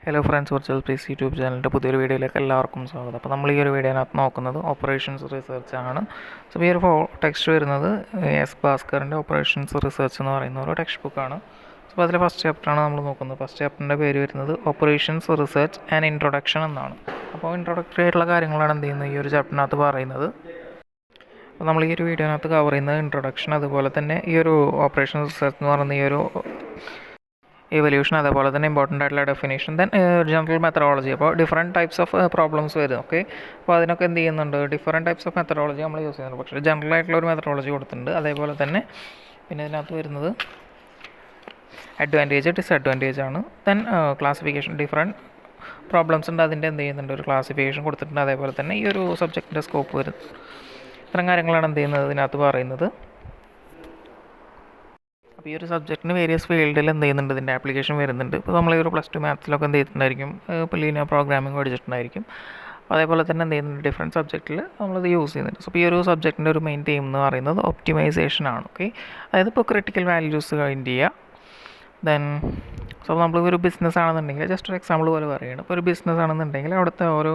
Hello friends, virtual space YouTube ചാനലിൻ്റെ പുതിയൊരു വീഡിയോയിലേക്ക് എല്ലാവർക്കും സ്വാഗതം. അപ്പോൾ നമ്മൾ ഈ ഒരു വീഡിയോനകത്ത് നോക്കുന്നത് ഓപ്പറേഷൻസ് റിസർച്ച് ആണ്. സോ ഈ ഒരു ടെക്സ്റ്റ് വരുന്നത് എസ് ഭാസ്കറിൻ്റെ ഓപ്പറേഷൻസ് റിസർച്ച് എന്ന് പറയുന്ന ഒരു ടെക്സ്റ്റ് ബുക്കാണ്. സോ അതിലെ ഫസ്റ്റ് ചാപ്റ്ററാണ് നമ്മൾ നോക്കുന്നത്. ഫസ്റ്റ് ചാപ്റ്ററിൻ്റെ പേര് വരുന്നത് ഓപ്പറേഷൻസ് റിസർച്ച് ആൻഡ് ഇൻട്രൊഡക്ഷൻ എന്നാണ്. അപ്പോൾ ഇൻട്രൊഡക്ടറി ആയിട്ടുള്ള കാര്യങ്ങളാണ് എന്ത് ചെയ്യുന്നത് ഈ ഒരു ചാപ്റ്ററിനകത്ത് പറയുന്നത്. അപ്പോൾ നമ്മൾ ഈ ഒരു വീഡിയോനകത്ത് കവർ ചെയ്യുന്നത് ഇൻട്രൊഡക്ഷൻ, അതുപോലെ തന്നെ ഈ ഒരു ഓപ്പറേഷൻ റിസർച്ച് എന്ന് പറയുന്ന ഈ ഒരു എവല്യൂഷൻ, അതേപോലെ തന്നെ ഇമ്പോർട്ടൻ്റ് ആയിട്ടുള്ള ഡെഫിനേഷൻ, ദെൻ ജനറൽ മെത്തഡോളജി. അപ്പോൾ ഡിഫറെൻറ്റ് ടൈപ്സ് ഓഫ് പ്രോബ്ലംസ് വരും. ഓക്കെ, അപ്പോൾ അതിനൊക്കെ എന്ത് ചെയ്യുന്നുണ്ട്, ഡിഫറെൻറ്റ് ടൈപ്സ് ഓഫ് മെത്തഡോളജി നമ്മൾ യൂസ് ചെയ്യുന്നുണ്ട്. പക്ഷേ ജനറൽ ആയിട്ടുള്ള ഒരു മെത്തഡോളജി കൊടുത്തിട്ടുണ്ട്. അതേപോലെ തന്നെ പിന്നെ ഇതിനകത്ത് വരുന്നത് അഡ്വാൻറ്റേജ്, ഡിസഡ്വാൻറ്റേജ് ആണ്. ദെൻ ക്ലാസിഫിക്കേഷൻ, ഡിഫറെൻറ്റ് പ്രോബ്ലംസ് ഉണ്ട്, അതിൻ്റെ എന്ത് ചെയ്യുന്നുണ്ട് ഒരു ക്ലാസിഫിക്കേഷൻ കൊടുത്തിട്ടുണ്ട്. അതേപോലെ തന്നെ ഈ ഒരു സബ്ജക്റ്റിൻ്റെ സ്കോപ്പ് വരും. ഇത്തരം കാര്യങ്ങളാണ് എന്ത് ചെയ്യുന്നത് ഇതിനകത്ത് പറയുന്നത്. അപ്പോൾ ഈ ഒരു സബ്ജക്റ്റിന് വേരിയസ് ഫീൽഡിൽ എന്ത് ചെയ്യുന്നുണ്ട് ഇതിൻ്റെ ആപ്ലിക്കേഷൻ വരുന്നുണ്ട്. ഇപ്പോൾ നമ്മൾ ഈ ഒരു +2 മാത്സിലൊക്കെ എന്ത് ചെയ്തിട്ടുണ്ടായിരിക്കും, ഇപ്പോൾ ലീനിയർ പ്രോഗ്രാമിംഗ് പഠിച്ചിട്ടുണ്ടായിരിക്കും. അതേപോലെ തന്നെ എന്ത് ചെയ്യുന്നുണ്ട് ഡിഫറെൻറ്റ് സബ്ജക്റ്റിൽ നമ്മളിത് യൂസ് ചെയ്യുന്നുണ്ട്. സോ ഈ ഒരു സബ്ജക്റ്റിൻ്റെ ഒരു മെയിൻ തീം എന്ന് പറയുന്നത് ഒപ്റ്റിമൈസേഷൻ ആണ്. ഓക്കെ, അതായത് ഇപ്പോൾ ക്രിട്ടിക്കൽ വാല്യൂസ് ഫൈൻഡ് ചെയ്യുക. ദെൻ നമ്മളിതൊരു ബിസിനസ് ആണെന്നുണ്ടെങ്കിൽ, ജസ്റ്റ് ഒരു എക്സാമ്പിൾ പോലെ പറയുകയാണ്, ഇപ്പോൾ ഒരു ബിസിനസ് ആണെന്നുണ്ടെങ്കിൽ അവിടുത്തെ ഓരോ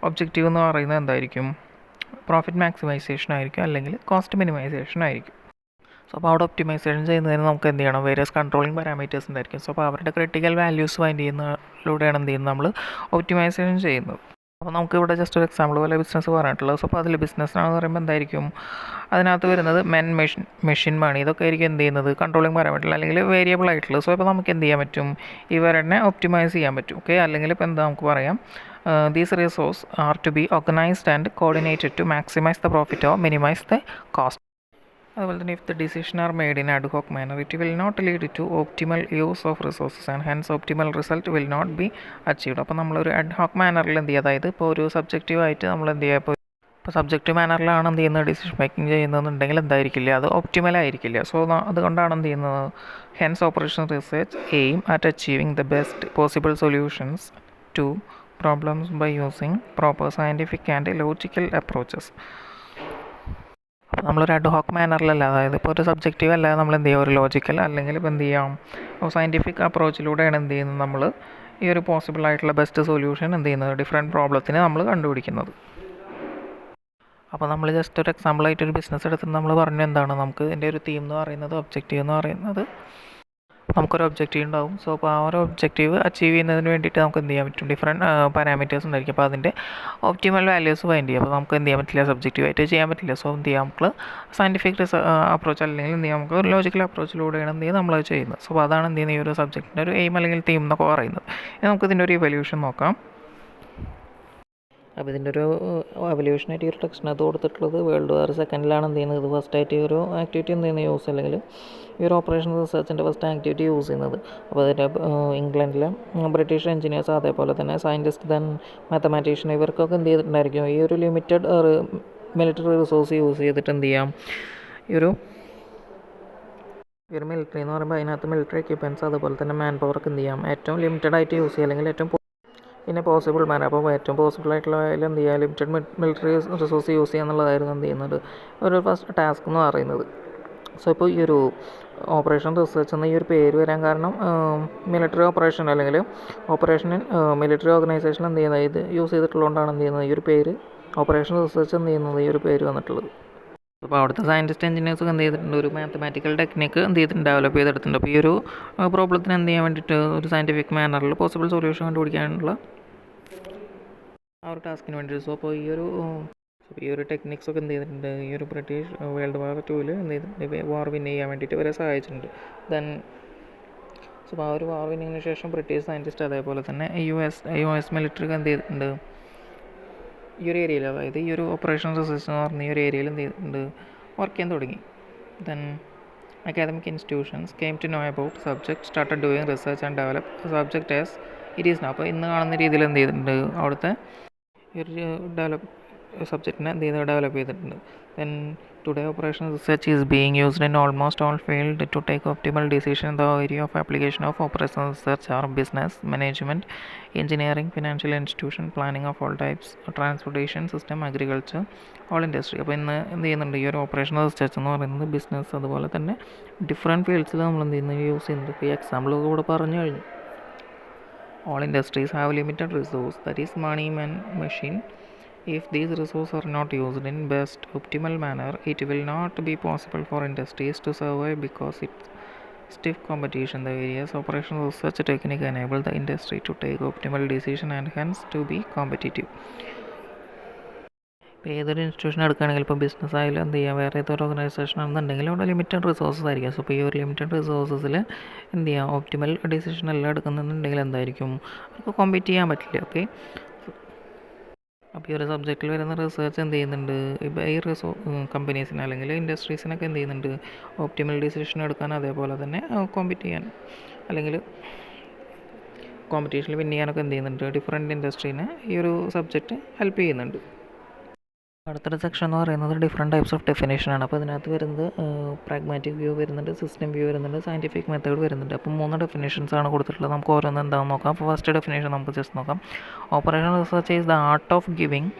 ഒബ്ജക്റ്റീവ് എന്ന് പറയുന്നത് എന്തായിരിക്കും, പ്രോഫിറ്റ് മാക്സിമൈസേഷൻ ആയിരിക്കും, അല്ലെങ്കിൽ കോസ്റ്റ് മിനിമൈസേഷൻ ആയിരിക്കും. സോ അപ്പോൾ അവിടെ ഒപ്റ്റിമൈസേഷൻ ചെയ്യുന്നതിന് നമുക്ക് എന്ത് ചെയ്യണം, വേരിയസ് കൺട്രോളിങ് പാരാമീറ്റേഴ്സ് ഉണ്ടായിരിക്കും. സോ അപ്പോൾ അവരുടെ ക്രിട്ടിക്കൽ വാല്യൂസ് ഫൈൻഡ് ചെയ്യുന്നതിലൂടെയാണ് എന്ത് ചെയ്യുന്നത് നമ്മൾ ഒപ്റ്റിമൈസേഷൻ ചെയ്യുന്നത്. അപ്പോൾ നമുക്ക് ഇവിടെ ജസ്റ്റ് ഒരു എക്സാമ്പിൾ പോലെ ബിസിനസ് പറഞ്ഞിട്ടുള്ളത്. സോ അപ്പോൾ അതിൽ ബിസിനസ്സാണെന്ന് പറയുമ്പോൾ എന്തായിരിക്കും, അതിനകത്ത് വരുന്നത് മെഷീൻ മണി, ഇതൊക്കെ ആയിരിക്കും എന്ത് ചെയ്യുന്നത് കൺട്രോളിങ് പാരാമീറ്റർ അല്ലെങ്കിൽ വേരിയബിൾ ആയിട്ടുള്ളത്. സോ ഇപ്പോൾ നമുക്ക് എന്ത് ചെയ്യാൻ പറ്റും, ഇവരെന്നെ ഒപ്റ്റിമൈസ് ചെയ്യാൻ പറ്റും. ഓക്കെ, അല്ലെങ്കിൽ ഇപ്പോൾ എന്താ നമുക്ക് പറയാം, these resource are to be organised and coordinated to maximise the profit or minimise the cost. അതുപോലെ തന്നെ if the decision are made in ad hoc manner it will not lead to optimal use of resources and hence optimal result will not be achieved. അപ്പോൾ നമ്മളൊരു add hoc മാനറിൽ എന്ത് ചെയ്യുക, അതായത് ഇപ്പോൾ ഒരു സബ്ജക്റ്റീവായിട്ട് നമ്മൾ എന്ത് ചെയ്യുക, ഇപ്പോൾ സബ്ജക്റ്റീവ് മാനറിലാണ് എന്ത് ചെയ്യുന്നത് ഡിസിഷൻ മേക്കിംഗ് ചെയ്യുന്നതെന്നുണ്ടെങ്കിൽ എന്തായിരിക്കില്ല, അത് ഒപ്റ്റിമൽ ആയിരിക്കില്ല. സോ അതുകൊണ്ടാണ് എന്ത് ചെയ്യുന്നത്, hence operation research aim at achieving the best possible solutions to problems by using proper scientific and logical approaches. അപ്പോൾ നമ്മളൊരു അഡ് ഹോക്ക് മാനറിലല്ല, അതായത് ഇപ്പോൾ ഒരു സബ്ജക്റ്റീവ് അല്ലാതെ നമ്മൾ എന്ത് ചെയ്യുക, ഒരു ലോജിക്കൽ അല്ലെങ്കിൽ ഇപ്പോൾ എന്ത് ചെയ്യാം സയൻറ്റിഫിക് അപ്രോച്ചിലൂടെയാണ് എന്ത് ചെയ്യുന്നത് നമ്മൾ ഈ ഒരു പോസിബിൾ ആയിട്ടുള്ള ബെസ്റ്റ് സൊല്യൂഷൻ എന്ത് ചെയ്യുന്നത് ഡിഫറെൻറ്റ് പ്രോബ്ലത്തിന് നമ്മൾ കണ്ടുപിടിക്കുന്നത്. അപ്പോൾ നമ്മൾ ജസ്റ്റ് ഒരു എക്സാമ്പിളായിട്ട് ഒരു ബിസിനസ് എടുത്തിട്ട് നമ്മൾ പറഞ്ഞു എന്താണ് നമുക്ക് ഇതിൻ്റെ ഒരു തീം എന്ന് പറയുന്നത്, ഒബ്ജക്റ്റീവ് എന്ന് പറയുന്നത്, നമുക്കൊരു ഒബ്ജക്റ്റീവ് ഉണ്ടാവും. സോ അപ്പോൾ ആ ഒരു ഒബ്ജക്റ്റീവ് അച്ചീവ് ചെയ്യുന്നതിന് വേണ്ടിയിട്ട് നമുക്ക് എന്ത് ചെയ്യാൻ പറ്റും, ഡിഫറെൻറ്റ് പാരാമീറ്റേഴ്സ് ഉണ്ടായിരിക്കും. അപ്പോൾ അതിൻ്റെ ഒപ്റ്റിമൽ വാല്യൂസ് ഫൈൻഡ് ചെയ്യുക. അപ്പോൾ നമുക്ക് എന്ത് ചെയ്യാൻ പറ്റില്ല, സബ്ജക്റ്റീവായിട്ട് ചെയ്യാൻ പറ്റില്ല. സോ എന്ത് ചെയ്യാം, നമുക്ക് സയൻറ്റിഫിക് അപ്രോച്ച് അല്ലെങ്കിൽ എന്ത് ചെയ്യാം, നമുക്ക് ലോജിക്കൽ അപ്രോച്ചിലൂടെയാണ് എന്ത് ചെയ്യുക നമ്മളത് ചെയ്യുന്നത്. സോ അതാണ് എന്ത് ചെയ്യുന്നത് ഈ ഒരു സബ്ജക്റ്റിൻ്റെ ഒരു എയിം അല്ലെങ്കിൽ തീം എന്നൊക്കെ പറയുന്നത്. ഇനി നമുക്ക് ഇതിൻ്റെ ഒരു ഇവല്യൂഷൻ നോക്കാം. അപ്പോൾ ഇതിൻ്റെ ഒരു എവല്യൂഷനായിട്ട് ഈ ഒരു ടെക്സ്റ്റിനകത്ത് കൊടുത്തിട്ടുള്ളത് വേൾഡ് വാർ സെക്കൻഡിലാണ് എന്ത് ചെയ്യുന്നത്, ഇത് ഫസ്റ്റായിട്ട് ഈ ഒരു ആക്ടിവിറ്റി എന്ത് ചെയ്യുന്നത് യൂസ് അല്ലെങ്കിൽ ഈ ഒരു ഓപ്പറേഷൻ റിസർച്ചിൻ്റെ ഫസ്റ്റ് ആക്ടിവിറ്റി യൂസ് ചെയ്യുന്നത്. അപ്പോൾ അതിൻ്റെ ഇംഗ്ലണ്ടിലെ ബ്രിട്ടീഷ് എഞ്ചിനീയേഴ്സ്, അതേപോലെ തന്നെ സയൻറ്റിസ്റ്റ്, ദെൻ മാത്തമാറ്റീഷ്യൻ, ഇവർക്കൊക്കെ എന്ത് ചെയ്തിട്ടുണ്ടായിരിക്കും ഈ ഒരു ലിമിറ്റഡ് മിലിറ്ററി റിസോഴ്സ് യൂസ് ചെയ്തിട്ട് എന്ത് ചെയ്യാം, ഈ ഒരു മിലിറ്ററി എന്ന് പറയുമ്പോൾ അതിനകത്ത് മിലിറ്ററി എക്യുപ്മെൻറ്റ്സ് അതുപോലെ തന്നെ മാൻ പവർക്ക് എന്ത് ചെയ്യാം ഏറ്റവും ലിമിറ്റഡ് ആയിട്ട് യൂസ് ചെയ്യുക, അല്ലെങ്കിൽ ഏറ്റവും പിന്നെ പോസിബിൾ മാൻ. അപ്പോൾ ഏറ്റവും പോസിബിൾ ആയിട്ടുള്ള എന്ത് ചെയ്യുക, ലിമിറ്റഡ് മിലിറ്ററി റിസോഴ്സ് യൂസ് ചെയ്യുക എന്നുള്ളതായിരുന്നു എന്ത് ചെയ്യുന്നത് ഒരു ഫസ്റ്റ് ടാസ്ക് എന്ന് പറയുന്നത്. സോ ഇപ്പോൾ ഈ ഒരു ഓപ്പറേഷൻ റിസർച്ച് എന്ന ഈ ഒരു പേര് വരാൻ കാരണം മിലിറ്ററി ഓപ്പറേഷൻ അല്ലെങ്കിൽ ഓപ്പറേഷനിൽ മിലിറ്ററി ഓർഗനൈസേഷൻ എന്ത് ചെയ്യുന്നത് ഇത് യൂസ് ചെയ്തിട്ടുള്ളതുകൊണ്ടാണ് എന്ത് ചെയ്യുന്നത് ഈ ഒരു പേര് ഓപ്പറേഷൻ റിസർച്ച് എന്ത് ചെയ്യുന്നത് ഈ ഒരു പേര് വന്നിട്ടുള്ളത്. അപ്പോൾ അവിടുത്തെ സയൻറ്റിസ്റ്റ് എഞ്ചിനീയേഴ്സൊക്കെ എന്ത് ചെയ്തിട്ടുണ്ട്, ഒരു മാത്തമാറ്റിക്കൽ ടെക്നിക്ക് എന്ത് ചെയ്തിട്ടുണ്ട് ഡെവലപ്പ് ചെയ്തെടുത്തിട്ടുണ്ട്. അപ്പോൾ ഈ ഒരു പ്രോബ്ലത്തിന് എന്ത് ചെയ്യാൻ വേണ്ടിയിട്ട് ഒരു സയൻറ്റിഫിക് മാനറിൽ പോസിബിൾ സൊല്യൂഷൻ കണ്ടുപിടിക്കാനുള്ള ആ ഒരു ടാസ്കിന് വേണ്ടിയിട്ട്. സോ അപ്പോൾ ഈ ഒരു ടെക്നിക്സൊക്കെ എന്ത് ചെയ്തിട്ടുണ്ട് ഈ ഒരു ബ്രിട്ടീഷ് വേൾഡ് വാർ 2 എന്ത് ചെയ്തിട്ടുണ്ട് വാർ വിൻ ചെയ്യാൻ വേണ്ടിയിട്ട് ഇവരെ സഹായിച്ചിട്ടുണ്ട്. ദെൻ സോ ആ ഒരു വാർ വിന്നിങ്ങിന് ശേഷം ബ്രിട്ടീഷ് സയൻറ്റിസ്റ്റ് അതേപോലെ തന്നെ യു എസ് മിലിറ്ററി എന്ത് ചെയ്തിട്ടുണ്ട് ഈ ഒരു ഏരിയയിൽ, അതായത് ഈ ഒരു ഓപ്പറേഷൻ റിസർച്ച് എന്ന് പറഞ്ഞ ഈ ഒരു ഏരിയയിൽ എന്ത് ചെയ്തിട്ടുണ്ട് വർക്ക് ചെയ്യാൻ തുടങ്ങി. Then academic institutions came to know about subject, started doing research and develop subject as it is now. അപ്പോൾ ഇന്ന് കാണുന്ന രീതിയിൽ എന്ത് ചെയ്തിട്ടുണ്ട് അവിടുത്തെ ഈ ഒരു സബ്ജക്റ്റിനെ എന്ത് ചെയ്ത് ഡെവലപ്പ് ചെയ്തിട്ടുണ്ട്. Then today operation research is being used in almost all field to take optimal decision. The area of application of operation research are business, management, engineering, financial institution, planning of all types, transportation system, agriculture, all industry. അപ്പോൾ ഇന്ന് എന്ത് ചെയ്യുന്നുണ്ട് ഈ ഒരു operation research എന്ന് പറയുന്നത് business അതുപോലെ തന്നെ ഡിഫറെൻറ്റ് ഫീൽഡ്സിൽ നമ്മൾ എന്ത് ചെയ്യുന്നത് യൂസ് ചെയ്യുന്നുണ്ട്. ഇപ്പോൾ ഈ എക്സാമ്പിളൊക്കെ ഇവിടെ പറഞ്ഞു കഴിഞ്ഞു. All industries have limited resource, that is money, man, machine. If these resources are not used in best optimal manner, it will not be possible for industries to survive because it's stiff competition. The various operational research technique enable the industry to take optimal decision and hence to be competitive. ഇപ്പോൾ ഏതൊരു institution എടുക്കുകയാണെങ്കിൽ ഇപ്പോൾ business ആയാലും എന്ത് ചെയ്യുക, വേറെ ഏതൊരു organisation ആണെന്നുണ്ടെങ്കിൽ അവിടെ ലിമിറ്റഡ് റിസോഴ്സസ് ആയിരിക്കും. സോ ഇപ്പോൾ ഈ ഒരു ലിമിറ്റഡ് റിസോഴ്സസിൽ എന്ത് ചെയ്യുക, ഓപ്റ്റിമൽ ഡിസിഷൻ എല്ലാം എടുക്കുന്നുണ്ടെങ്കിൽ എന്തായിരിക്കും, അവർക്ക് കോമ്പീറ്റ് ചെയ്യാൻ പറ്റില്ല. ഓക്കെ, അപ്പോൾ ഈ ഒരു സബ്ജക്റ്റിൽ വരുന്ന റിസർച്ച് എന്ത് ചെയ്യുന്നുണ്ട്, ഇപ്പോൾ ഈ കമ്പനീസിന് അല്ലെങ്കിൽ ഇൻഡസ്ട്രീസിനൊക്കെ എന്ത് ചെയ്യുന്നുണ്ട്, ഓപ്റ്റിമൽ ഡിസിഷൻ എടുക്കാൻ അതേപോലെ തന്നെ കോമ്പീറ്റ് ചെയ്യാൻ അല്ലെങ്കിൽ കോമ്പറ്റീഷനിൽ വിൻ ചെയ്യാനൊക്കെ എന്ത് ചെയ്യുന്നുണ്ട്, ഡിഫറെൻറ്റ് ഇൻഡസ്ട്രീനെ ഈ ഒരു സബ്ജക്റ്റ് ഹെൽപ്പ് ചെയ്യുന്നുണ്ട്. അടുത്തൊരു സെക്ഷൻ എന്ന് പറയുന്നത് ഡിഫറെൻറ്റ് ടൈപ്സ് ഓഫ് ഡെഫിനേഷനാണ്. അപ്പോൾ ഇതിനകത്ത് വരുന്നത് പ്രാഗ്മാറ്റിക് വ്യൂ വരുന്നുണ്ട്, സിസ്റ്റം വ്യൂ വരുന്നുണ്ട്, സയൻറ്റിഫിക് മെത്തേഡ് വരുന്നുണ്ട്. അപ്പോൾ 3 ഡെഫിനേഷൻസ് ആണ് കൊടുത്തിട്ടുള്ളത്. നമുക്ക് ഓരോന്ന് എന്താണെന്ന് നോക്കാം. അപ്പോൾ ഫസ്റ്റ് ഡെഫിനേഷൻ നമുക്ക് ജസ്റ്റ് നോക്കാം. Operation research is the art of giving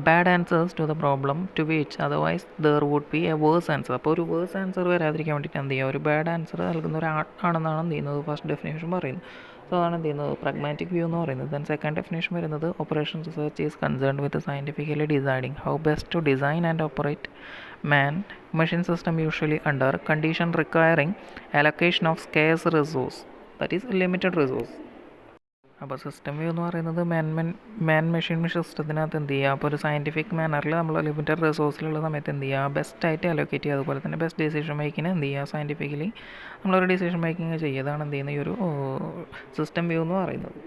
bad answers to the problem to which otherwise there would be a worse answer. അപ്പോൾ ഒരു വേഴ്സ് ആൻസർ വരാതിരിക്കാൻ വേണ്ടിയിട്ട് എന്ത് ചെയ്യുക, ഒരു ബാഡ് ആൻസർ നൽകുന്ന ഒരു ആണെന്നാണ് എന്ത് ചെയ്യുന്നത് ഫസ്റ്റ് ഡെഫിനേഷൻ പറയുന്നത്. സോ അതാണ് എന്ത് ചെയ്യുന്നത് പ്രാഗ്മാറ്റിക് വ്യൂ എന്ന് പറയുന്നത്. ദെൻ സെക്കൻഡ് ഡെഫിനേഷൻ വരുന്നത് operation research is concerned with scientifically deciding how best to design and operate man machine system usually under condition requiring allocation of scarce resource, that is limited resource. അപ്പോൾ system view എന്ന് പറയുന്നത് മാൻ machine സിസ്റ്റത്തിനകത്ത് എന്ത് ചെയ്യുക, അപ്പോൾ ഒരു scientific മാനറിൽ നമ്മൾ limited റിസോഴ്സിലുള്ള സമയത്ത് എന്ത് ചെയ്യുക, ബെസ്റ്റായിട്ട് അലോക്കേറ്റ് ചെയ്യുക. അതുപോലെ തന്നെ ബെസ്റ്റ് ഡിസിഷൻ മേക്കിങ്ങിന് എന്ത് ചെയ്യുക, സയൻറ്റിഫിക്കലി നമ്മളൊരു ഡിസിഷൻ മേക്കിങ് ചെയ്യുക. അതാണ് എന്ത് ചെയ്യുന്ന ഈ ഒരു സിസ്റ്റം വ്യൂ എന്ന് പറയുന്നത്.